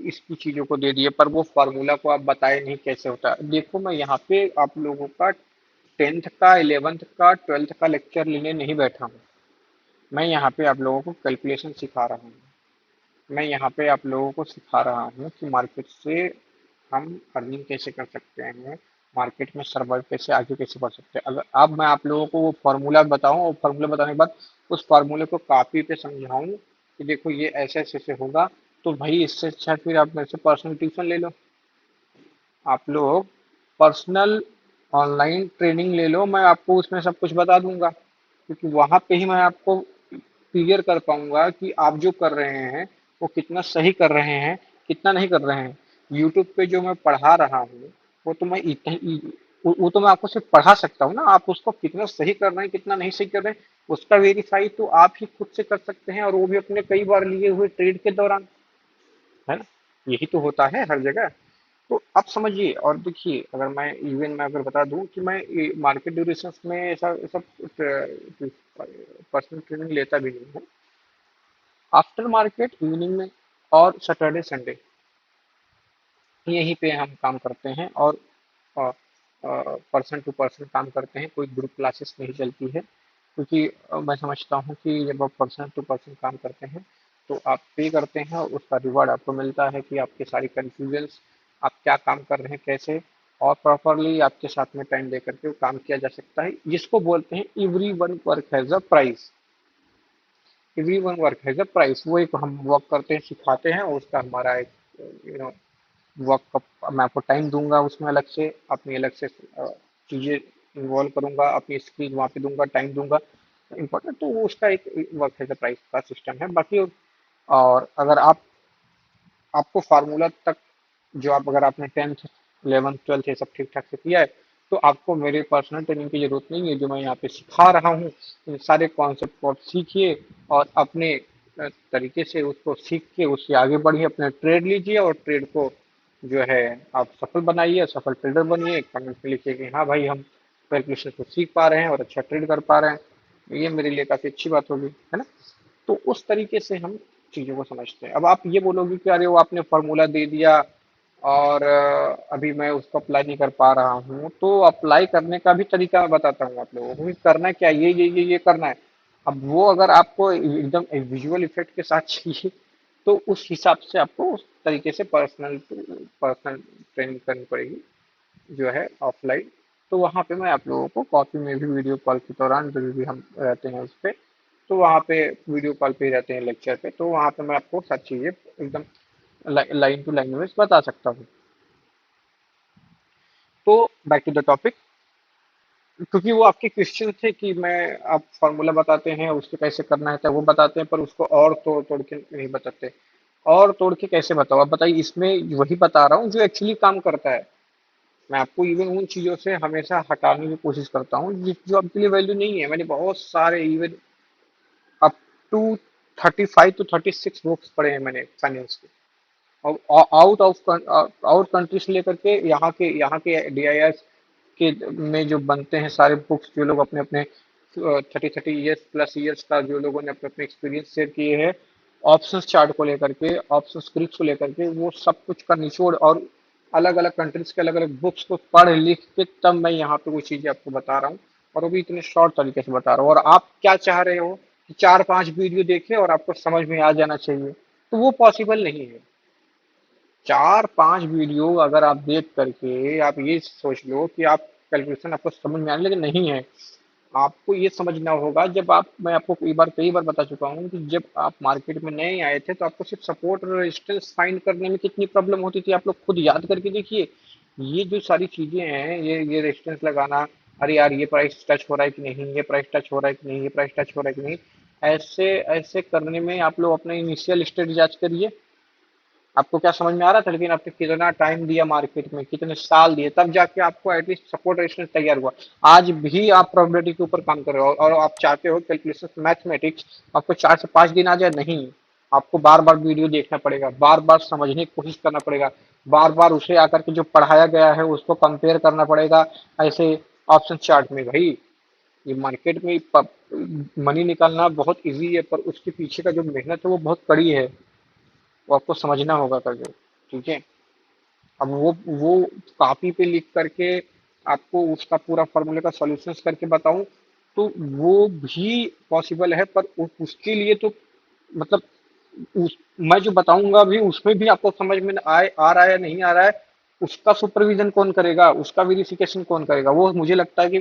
इसकी चीजों को दे दिए, पर वो फार्मूला को आप बताए नहीं कैसे होता है। देखो मैं यहाँ पे आप लोगों का 10th का, 11th का, 12th का लेक्चर लेने नहीं बैठा हूँ। मैं यहाँ पे आप लोगों को कैलकुलेशन सिखा रहा हूँ। मैं यहाँ पे आप लोगों को सिखा रहा हूँ कि मार्केट से हम अर्निंग कैसे कर सकते हैं, मार्केट में सर्वाइव कैसे, आगे कैसे बढ़ सकते हैं। अगर अब मैं आप लोगों को वो फार्मूला बताऊं और फार्मूला बताने के बाद उस फार्मूले को कॉपी पे समझाऊं कि देखो ये ऐसे ऐसे ऐसे होगा, तो भाई इससे अच्छा फिर आप मेरे से पर्सनल ट्यूशन ले लो। आप लोग पर्सनल ऑनलाइन ट्रेनिंग ले लो, मैं आपको उसमें सब कुछ बता दूंगा, क्योंकि वहां पे ही मैं आपको क्लियर कर पाऊंगा कि आप जो कर रहे हैं वो कितना सही कर रहे हैं, कितना नहीं कर रहे हैं। यूट्यूब पे जो मैं पढ़ा रहा हूँ वो तो मैं वो तो मैं आपको सिर्फ पढ़ा सकता हूँ ना, आप उसको कितना सही कर रहे हैं कितना नहीं सही कर रहे हैं उसका वेरीफाई तो आप ही खुद से कर सकते हैं, और वो भी अपने कई बार लिए हुए ट्रेड के दौरान, है ना? यही तो होता है हर जगह। तो आप समझिए और देखिए, अगर मैं इवन मैं अगर बता दूं कि मैं मार्केट ड्यूरेशन में ऐसा ऐसा पर्सनल ट्रेनिंग लेता भी नहीं हूँ। आफ्टर मार्केट इवनिंग में और सैटरडे संडे यहीं पे हम काम करते हैं, और पर्सन टू पर्सन काम करते हैं, कोई ग्रुप क्लासेस नहीं चलती है, क्योंकि मैं समझता हूँ कि जब आप पर्सन टू पर्सन काम करते हैं तो आप पे करते हैं और उसका रिवॉर्ड आपको मिलता है कि आपके सारी कन्फ्यूजन्स, आप क्या काम कर रहे हैं कैसे, और प्रॉपरली आपके साथ में टाइम दे करके वो काम किया जा सकता है, जिसको बोलते हैं every one work has a price. Every one work has a price, वो एक हम वर्क करते हैं सिखाते हैं और उसका हमारा एक यू नो वर्क का मैं आपको टाइम दूंगा, उसमें अलग से अपनी अलग से चीज़ें इन्वॉल्व करूंगा, अपनी स्क्रीन वहाँ पे दूंगा, टाइम दूंगा इम्पोर्टेंट, तो वो उसका एक वर्क है प्राइस का सिस्टम है बाकी। और अगर आप आपको फार्मूला तक जो आप अगर आपने 10th 11th 12th ये सब ठीक ठाक से किया है तो आपको मेरे पर्सनल ट्रेनिंग की जरूरत नहीं है। जो मैं यहाँ पे सिखा रहा हूँ इन सारे कॉन्सेप्ट को आप सीखिए और अपने तरीके से उसको सीख के उससे आगे बढ़िए, अपने ट्रेड लीजिए और ट्रेड को जो है आप सफल बनाइए, सफल ट्रेडर बनिए। कमेंट में लिखिए कि हाँ भाई हम कैलकुलेशन को सीख पा रहे हैं और अच्छा ट्रेड कर पा रहे हैं, ये मेरे लिए काफी अच्छी बात होगी, है ना? तो उस तरीके से हम चीजों को समझते हैं। अब आप ये बोलोगे कि अरे वो आपने फॉर्मूला दे दिया और अभी मैं उसको अप्लाई नहीं कर पा रहा हूँ, तो अप्लाई करने का भी तरीका मैं बताता हूँ आप लोगों को कि करना क्या, ये करना है। अब वो अगर आपको एकदम विजुअल इफेक्ट के साथ चाहिए तो उस हिसाब से आपको उस तरीके से पर्सनल पर्सनल ट्रेनिंग करनी पड़ेगी, जो है ऑफलाइन। तो वहाँ पे मैं आप लोगों को कॉपी में भी वीडियो कॉल के दौरान जब भी हम रहते हैं उस पे, तो वहाँ पे वीडियो कॉल पे ही रहते हैं लेक्चर पे, तो वहाँ पे मैं आपको सब चीज़ें एकदम लाइन टू लाइन में बता सकता हूँ। तो बैक टू द टॉपिक, क्योंकि वो आपके क्वेश्चन थे कि मैं आप फार्मूला बताते हैं उसको कैसे करना है तो वो बताते हैं, पर उसको और तोड़ तोड़ के नहीं बताते। और तोड़ के कैसे बताओ आप बताइए, इसमें वही बता रहा हूँ जो एक्चुअली काम करता है। मैं आपको इवन उन चीजों से हमेशा हटाने की कोशिश करता हूँ जो आपके लिए वैल्यू नहीं है। मैंने बहुत सारे even up to 35 to 36 books पढ़े हैं मैंने फाइनेंस के, और आउट ऑफ आउट कंट्री से लेकर के यहाँ के DIS के में जो बनते हैं सारे बुक्स, जो लोग अपने अपने 30-30 ईयर्स प्लस ईयर्स का जो लोगों ने अपने अपने एक्सपीरियंस शेयर किए हैं ऑप्शंस चार्ट को लेकर के, ऑप्शन स्क्रिप्ट को लेकर के, वो सब कुछ का निचोड़ और अलग अलग कंट्रीज के अलग अलग बुक्स को पढ़ लिख के तब मैं यहाँ पे वो चीजें आपको बता रहा हूँ, और वो भी इतने शॉर्ट तरीके से बता रहा हूँ। और आप क्या चाह रहे हो कि 4-5 वीडियो देखें और आपको समझ में आ जाना चाहिए, तो वो पॉसिबल नहीं है। 4-5 वीडियो अगर आप देख करके आप ये सोच लो कि आप कैलकुलेशन आपको समझ में आने, लेकिन नहीं है। आपको ये समझना होगा, जब आप, मैं आपको कई बार बता चुका हूँ कि जब आप मार्केट में नए आए थे तो आपको सिर्फ सपोर्ट और रेजिस्टेंस फाइंड करने में कितनी प्रॉब्लम होती थी, आप लोग खुद याद करके देखिए। ये जो सारी चीजें हैं, ये रेजिस्टेंस लगाना, अरे यार ये प्राइस टच हो रहा है कि नहीं, ये प्राइस टच हो रहा है कि नहीं, ये प्राइस टच हो रहा है कि नहीं, ऐसे ऐसे करने में आप लोग अपना इनिशियल स्टेट जांच करिए। आपको क्या समझ में आ रहा था, लेकिन आपने कितना टाइम दिया मार्केट में, कितने साल दिए, तब जाके आपको एटलीस्ट सपोर्ट रेजिस्टेंस तैयार हुआ। आज भी आप प्रोबेबिलिटी के ऊपर काम कर रहे हो और आप चाहते हो कैलकुलेशन मैथमेटिक्स आपको 4 से 5 दिन आ जाए, नहीं। आपको बार बार वीडियो देखना पड़ेगा, बार बार समझने की कोशिश करना पड़ेगा, बार बार उसे आकर के जो पढ़ाया गया है उसको कंपेयर करना पड़ेगा ऐसे ऑप्शन चार्ट में। भाई ये मार्केट में मनी निकालना बहुत इजी है, पर उसके पीछे का जो मेहनत है वो बहुत कड़ी है, वो आपको समझना होगा करके। ठीक है। अब वो कॉपी पे लिख करके आपको उसका पूरा फॉर्मूले का सॉल्यूशंस करके बताऊं तो वो भी पॉसिबल है, पर उसके लिए तो मतलब मैं जो बताऊंगा भी उसमें भी आपको समझ में आ रहा है या नहीं आ रहा है, उसका सुपरविजन कौन करेगा, उसका वेरिफिकेशन कौन करेगा, वो मुझे लगता है कि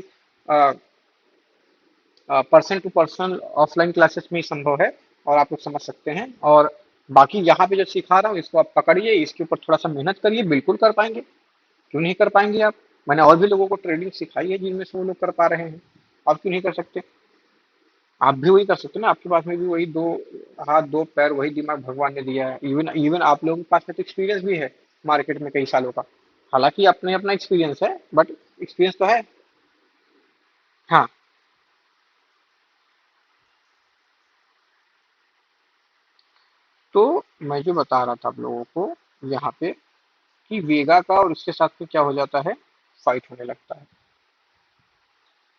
person to person offline classes में ही संभव है, और आप लोग समझ सकते हैं। और बाकी यहाँ पे जो सिखा रहा हूँ इसको आप पकड़िए, इसके ऊपर थोड़ा सा मेहनत करिए, बिल्कुल कर पाएंगे। क्यों नहीं कर पाएंगे आप? मैंने और भी लोगों को ट्रेडिंग सिखाई है जिनमें से वो लोग कर पा रहे हैं। आप क्यों नहीं कर सकते? आप भी वही कर सकते हो ना, आपके पास में भी वही दो हाथ दो पैर वही दिमाग भगवान ने दिया है। इवन इवन आप लोगों के पास में तो एक्सपीरियंस भी है मार्केट में कई सालों का। हालांकि अपने अपना एक्सपीरियंस है, बट एक्सपीरियंस तो है। हाँ। तो मैं जो बता रहा था आप लोगों को यहाँ पे कि वेगा का और उसके साथ में क्या हो जाता है, फाइट होने लगता है।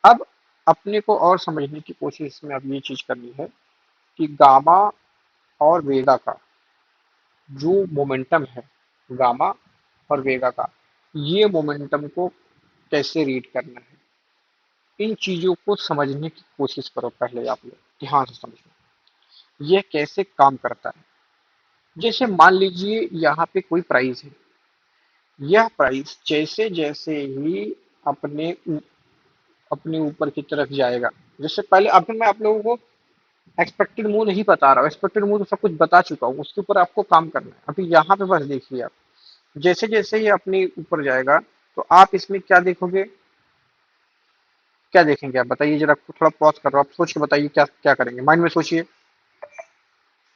अब अपने को और समझने की कोशिश में अब ये चीज करनी है कि गामा और वेगा का जो मोमेंटम है, गामा और वेगा का, ये मोमेंटम को कैसे रीड करना है, इन चीजों को समझने की कोशिश करो पहले आप लोग, ध्यान से समझो ये कैसे काम करता है। जैसे मान लीजिए यहाँ पे कोई प्राइस है, यह प्राइस जैसे जैसे ही अपने अपने ऊपर की तरफ जाएगा, जैसे पहले अभी मैं आप लोगों को एक्सपेक्टेड मूव नहीं बता रहा हूँ, एक्सपेक्टेड मूव तो सब कुछ बता चुका हूँ, उसके ऊपर आपको काम करना है। अभी यहाँ पे बस देखिए आप, जैसे जैसे ये अपने ऊपर जाएगा तो आप इसमें क्या देखोगे, क्या देखेंगे आप बताइए जरा, थोड़ा पॉज कर रहा हूँ, आप सोच के बताइए क्या क्या करेंगे, माइंड में सोचिए।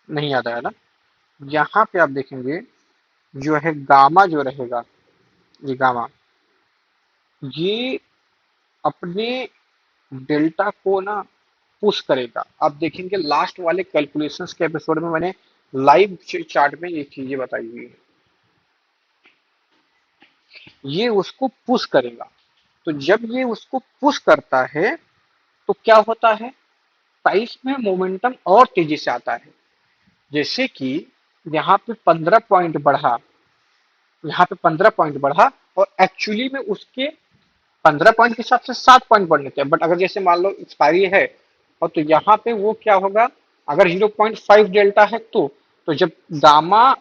नहीं आता है ना? यहाँ पे आप देखेंगे जो है गामा जो रहेगा, ये गामा, ये अपने डेल्टा को ना पुश करेगा। आप देखेंगे लास्ट वाले कैलकुलेशंस के एपिसोड में मैंने लाइव चार्ट में ये चीजें बताई हुई है, ये उसको पुश करेगा। तो जब ये उसको पुश करता है तो क्या होता है, प्राइस में मोमेंटम और तेजी से आता है। जैसे कि यहाँ पे 15 पॉइंट बढ़ा, यहाँ पे 15 पॉइंट बढ़ा, और एक्चुअली में उसके 15 पॉइंट के हिसाब से 7 पॉइंट बढ़ने थे, बट अगर जैसे मान लो एक्सपायरी है और तो यहाँ पे वो क्या होगा, अगर 0.5 डेल्टा है तो जब गामा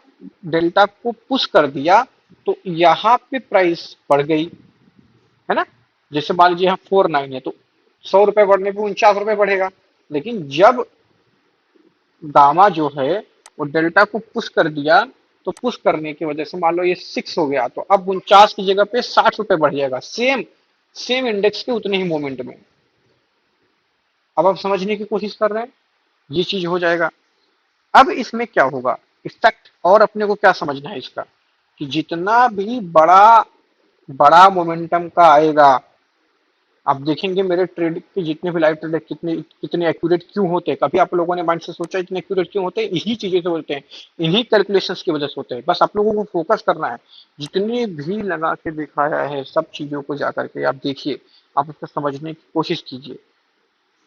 डेल्टा को पुश कर दिया तो यहाँ पे प्राइस बढ़ गई, है ना? जैसे मान लीजिए यहाँ 49 है तो 100 रुपए बढ़ने पे 49 रुपए बढ़ेगा। लेकिन जब गामा जो है वो डेल्टा को पुश कर दिया, तो पुश करने की वजह से मान लो ये 6 हो गया, तो अब 49 की जगह पे 60 रुपए बढ़ जाएगा, सेम सेम इंडेक्स के उतने ही मोमेंट में। अब आप समझने की कोशिश कर रहे हैं, ये चीज हो जाएगा। अब इसमें क्या होगा इफेक्ट, और अपने को क्या समझना है इसका, कि जितना भी बड़ा बड़ा मोमेंटम का आएगा, आप देखेंगे मेरे ट्रेड के जितने भी लाइव ट्रेड है कितने कितने एक्यूरेट क्यों होते हैं, कभी आप लोगों ने माइंड से सोचा इतने एक्यूरेट क्यों होते हैं? इन्हीं चीजों से होते हैं, इन्हीं कैलकुलेशंस की वजह से होते हैं। बस आप लोगों को फोकस करना है, जितने भी लगा के दिखाया है सब चीजों को जाकर के आप देखिए, आप उसको समझने की कोशिश कीजिए।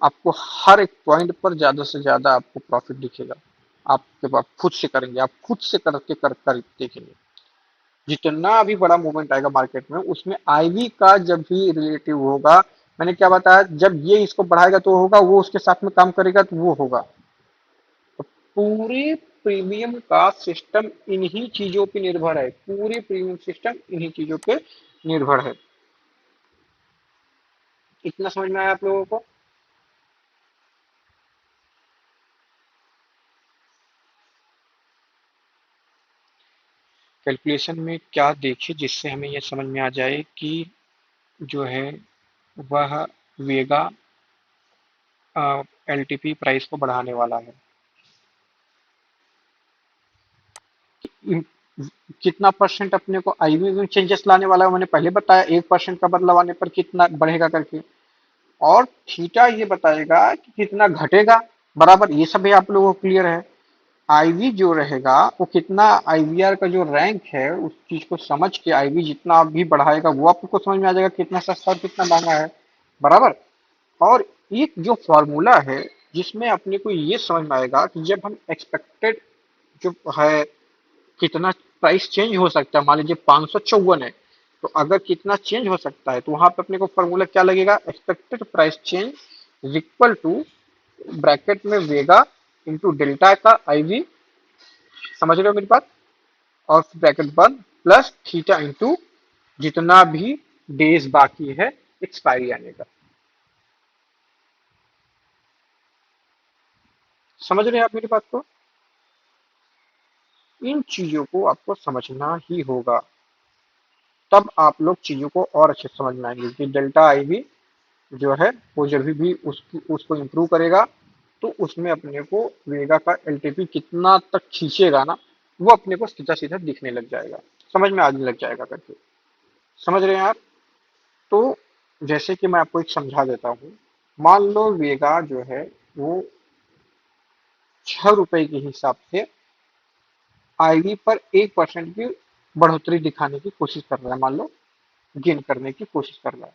आपको हर एक पॉइंट पर ज्यादा से ज्यादा आपको प्रॉफिट दिखेगा। आप जब आप खुद से करेंगे, आप खुद से करके कर देखेंगे, जितना भी बड़ा मूवमेंट आएगा मार्केट में उसमें आईवी का जब भी रिलेटिव होगा, मैंने क्या बताया, जब ये इसको बढ़ाएगा तो होगा, वो उसके साथ में काम करेगा तो वो होगा। तो पूरे प्रीमियम का सिस्टम इन्हीं चीजों पे निर्भर है, पूरे प्रीमियम सिस्टम इन्हीं चीजों पे निर्भर है। इतना समझ में आया आप लोगों को? कैलकुलेशन में क्या देखे जिससे हमें यह समझ में आ जाए कि जो है वह वेगा एलटीपी प्राइस को बढ़ाने वाला है। इन- कितना परसेंट अपने को आईवी में चेंजेस लाने वाला है, मैंने पहले बताया 1% का बदलाव आने पर कितना बढ़ेगा करके। और थीटा ये बताएगा कि कितना घटेगा, बराबर, ये सब भी आप लोगों को क्लियर है। आईवी जो रहेगा वो कितना, आईवीआर का जो रैंक है उस चीज को समझ के आईवी जितना आप भी बढ़ाएगा वो आपको समझ में आ जाएगा कितना सस्ता और कितना महंगा है, बराबर। और एक जो फॉर्मूला है जिसमें अपने को ये समझ में आएगा कि जब हम एक्सपेक्टेड जो है कितना प्राइस चेंज हो सकता है, मान लीजिए 554 है, तो अगर कितना चेंज हो सकता है तो वहां पे अपने को फॉर्मूला क्या लगेगा, expected price change is equal to bracket में वेगा इंटू डेल्टा का आईवी, समझ रहे हो मेरी बात, और ब्रैकेट बंद प्लस थीटा इंटू जितना भी डेज बाकी है एक्सपायरी आने का। समझ रहे हैं आप मेरी बात को? इन चीजों को आपको समझना ही होगा, तब आप लोग चीजों को और अच्छे से समझ में आएंगे कि डेल्टा आईवी जो है वो जब भी उसकी उसको इम्प्रूव करेगा तो उसमें अपने को वेगा का एलटीपी कितना तक खींचेगा ना, वो अपने को सीधा सीधा दिखने लग जाएगा, समझ में आने लग जाएगा करके। समझ रहे हैं आप? तो जैसे कि मैं आपको एक समझा देता हूँ, मान लो वेगा जो है वो 6 रुपए के हिसाब से आईवी पर 1% की बढ़ोतरी दिखाने की कोशिश कर रहा है, मान लो गेन करने की कोशिश कर रहा है।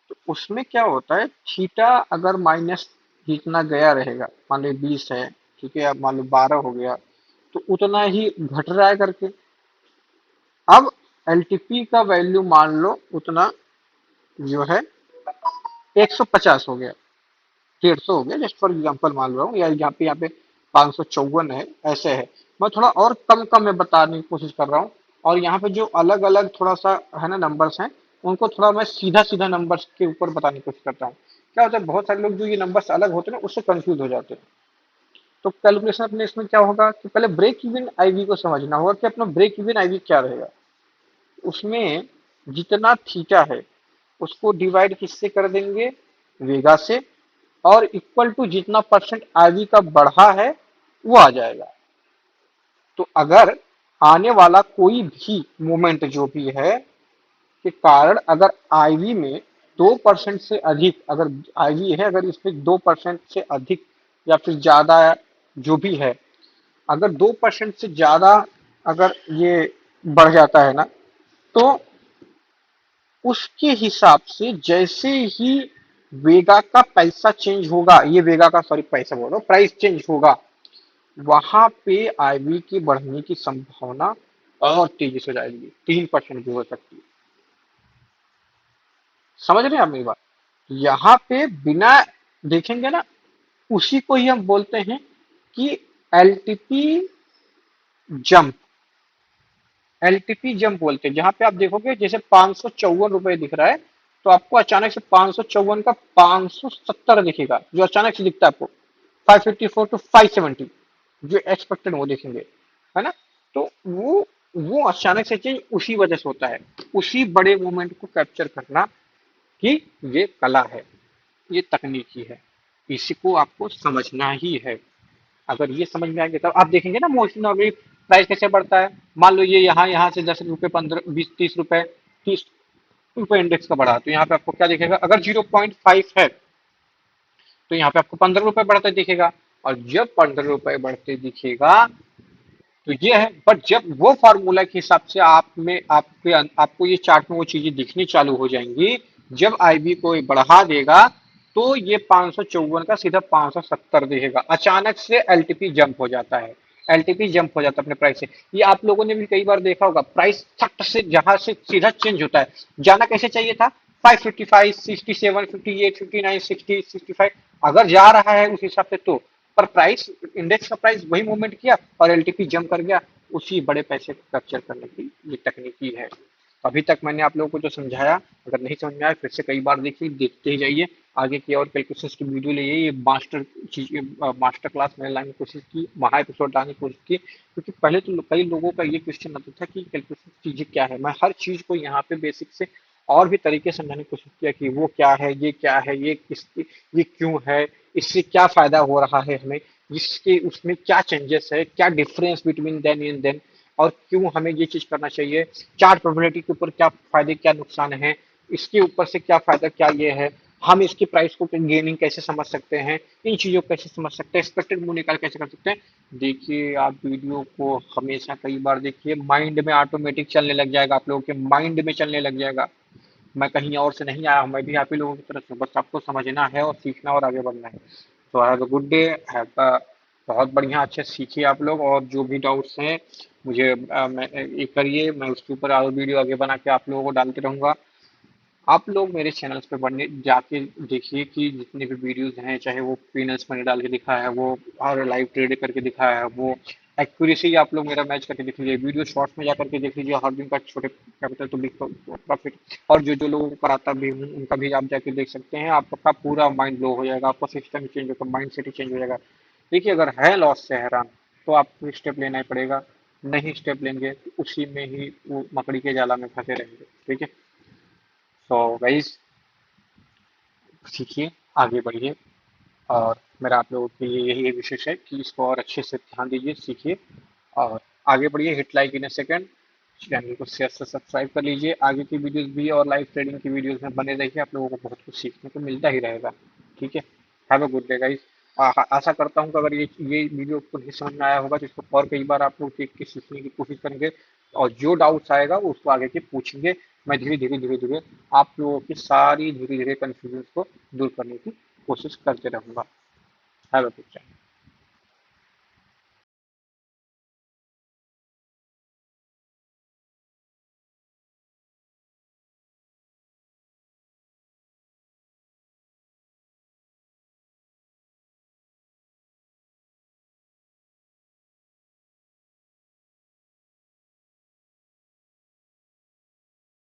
तो उसमें क्या होता है, थीटा अगर माइनस जितना गया रहेगा, मान लो 20 है, ठीक है, अब मान लो 12 हो गया, तो उतना ही घट रहा है करके। अब एलटीपी का वैल्यू मान लो उतना जो है 150 हो गया, 150 हो गया, जस्ट फॉर एग्जाम्पल मान रहा हूँ, या यहाँ पे 554 है, ऐसे है। मैं थोड़ा और कम कम में बताने की कोशिश कर रहा हूँ, और यहाँ पे जो अलग अलग थोड़ा सा है ना नंबर्स हैं, उनको थोड़ा मैं सीधा सीधा नंबर्स के ऊपर बताने की कोशिश करता हूँ। क्या होता है, बहुत सारे लोग जो ये नंबर्स अलग होते हैं ना उससे कंफ्यूज हो जाते हैं। तो कैलकुलेशन अपने इसमें क्या होगा कि पहले ब्रेक इवन आईवी को समझना होगा कि अपना ब्रेक इवन आईवी क्या रहेगा। उसमें जितना थीटा है उसको डिवाइड किससे कर देंगे, वेगा से, और इक्वल टू जितना परसेंट आईवी का बढ़ा है वो आ जाएगा। तो अगर आने वाला कोई भी मूवमेंट जो भी है के कारण अगर आईवी में 2% से अधिक, अगर आईवी है अगर इसमें 2% से अधिक या फिर ज्यादा जो भी है, अगर 2% से ज्यादा अगर ये बढ़ जाता है ना, तो उसके हिसाब से जैसे ही वेगा का पैसा चेंज होगा, ये वेगा का सॉरी पैसा बोल रहा हूँ, प्राइस चेंज होगा, वहां पे आईवी की बढ़ने की संभावना और तेजी से हो जाएगी, 3% भी हो सकती है। समझ रहे हैं आप मेरी बात? यहाँ पे बिना देखेंगे ना, उसी को ही हम बोलते हैं कि एलटीपी जंप, एलटीपी जंप बोलते हैं। जहां पे आप देखोगे जैसे 554 रुपए दिख रहा है, तो आपको अचानक से 554 का 570 दिखेगा, जो अचानक से दिखता है आपको 554 to 570, जो एक्सपेक्टेड वो देखेंगे, है ना। तो वो अचानक से चेंज उसी वजह से होता है, उसी बड़े मूवमेंट को कैप्चर करना कि ये कला है, ये तकनीकी है, इसी को आपको समझना ही है। अगर ये समझ में आएंगे तब आप देखेंगे ना मोस्टली अभी प्राइस कैसे बढ़ता है। मान लो ये यहाँ यहाँ से 10 रुपए, 15, 20, 30 रुपए, 30 ऊपर इंडेक्स का बढ़ा तो यहाँ पे आपको क्या दिखेगा, अगर 0.5 है तो यहाँ पे आपको 15 रुपए बढ़ते दिखेगा। और जब 15 रुपए बढ़ते दिखेगा तो ये है। बट जब वो फार्मूला के हिसाब से आप में आपको ये चार्ट में वो चीजें दिखनी चालू हो जाएंगी, जब आईबी को ये बढ़ा देगा तो ये 554 का सीधा 570 दिखेगा। अचानक से एलटीपी जंप हो जाता है, एलटीपी जंप हो जाता है अपने प्राइस से। ये आप लोगों ने भी कई बार देखा होगा, प्राइस थट से जहां से सीधा चेंज होता है। जाना कैसे चाहिए था, 555, 67, 58, 59, 60, 65, अगर जा रहा है उस हिसाब से तो। पर प्राइस, इंडेक्स का प्राइस वही मूवमेंट किया और एलटीपी जंप कर गया, उसी बड़े पैसे को कैप्चर करने की ये तकनीकी है। अभी तक मैंने आप लोगों को जो समझाया, अगर नहीं समझ में आया फिर से कई बार देखिए, देखते ही जाइए। आगे की और कैलकुलेशंस की वीडियो लिए ये मास्टर चीज, मास्टर क्लास मैंने लाने की कोशिश की, महा एपिसोड लाने की कोशिश की, क्योंकि पहले तो कई लोगों का ये क्वेश्चन आता था कि कैलकुलेशन चीजें क्या है। मैं हर चीज को यहाँ पे बेसिक से और भी तरीके से समझाने की कोशिश किया कि वो क्या है, ये क्या है, ये किस, ये क्यों है, इससे क्या फायदा हो रहा है हमें, इसके उसमें क्या चेंजेस है, क्या difference between then and then, और क्यों हमें ये चीज करना चाहिए, चार्ट प्रोबेबिलिटी के ऊपर क्या फायदे क्या नुकसान है, इसके ऊपर से क्या फायदा क्या ये है, हम इसकी प्राइस को गेनिंग कैसे समझ सकते हैं, इन चीजों को कैसे समझ सकते हैं, एक्सपेक्टेड मूव निकाल कैसे कर सकते हैं। देखिए आप वीडियो को हमेशा कई बार देखिए, माइंड में ऑटोमेटिक चलने लग जाएगा, आप लोगों के माइंड में चलने लग जाएगा। मैं कहीं और से नहीं आया हूँ, मैं भी आप ही लोगों की तरफ से, बस आपको समझना है और सीखना और आगे बढ़ना है। तो have a good day, have a, बहुत बढ़िया, अच्छे सीखिए आप लोग, और जो भी डाउट्स हैं मुझे ये करिए, मैं उसके ऊपर और वीडियो आगे बना के आप लोगों को डालते रहूंगा। आप लोग मेरे चैनल्स पे बढ़ने जाके देखिए कि जितने भी वीडियोस हैं, चाहे वो पीनल्स मैंने डाल के दिखाया है, वो और लाइव ट्रेड करके दिखाया है, वो एक्यूरेसी आप लोग मेरा मैच करके देख लीजिए, वीडियो शॉर्ट्स में जा करके देख लीजिए, हर दिन का छोटे कैपिटल तो बिग प्रॉफिट। और जो जो लोगों को कराता भी हूँ उनका भी आप जाके देख सकते हैं, आपका पूरा माइंड ब्लो हो जाएगा, आपका सिस्टम चेंज होगा, माइंड सेट ही चेंज हो जाएगा। देखिए अगर है लॉस से हैरान तो आपको स्टेप लेना ही पड़ेगा, नहीं स्टेप लेंगे तो उसी में ही वो मकड़ी के जाला में फंसे रहेंगे। ठीक है, सो गाइस सीखिए, आगे बढ़िए, और मेरा आप लोगों के लिए यही एक विशेष है कि इसको और अच्छे से ध्यान दीजिए, सीखिए और आगे बढ़िए। Hit like in A second, channel को शेयर से सब्सक्राइब कर लीजिए, आगे की वीडियोस भी और लाइव ट्रेडिंग की वीडियोस में बने रहिए, आप लोगों को बहुत कुछ सीखने को मिलता ही रहेगा। ठीक है, have a good day guys. आशा करता हूँ कि अगर ये वीडियो को नहीं समझ में आया होगा तो इसको और कई बार आप लोग देख के सीखने की कोशिश करेंगे, और जो डाउट्स आएगा वो उसको आगे के पूछेंगे। मैं धीरे धीरे आप लोगों की सारी धीरे धीरे कन्फ्यूजन को दूर करने की कोशिश करते रहूंगा। Have a good day.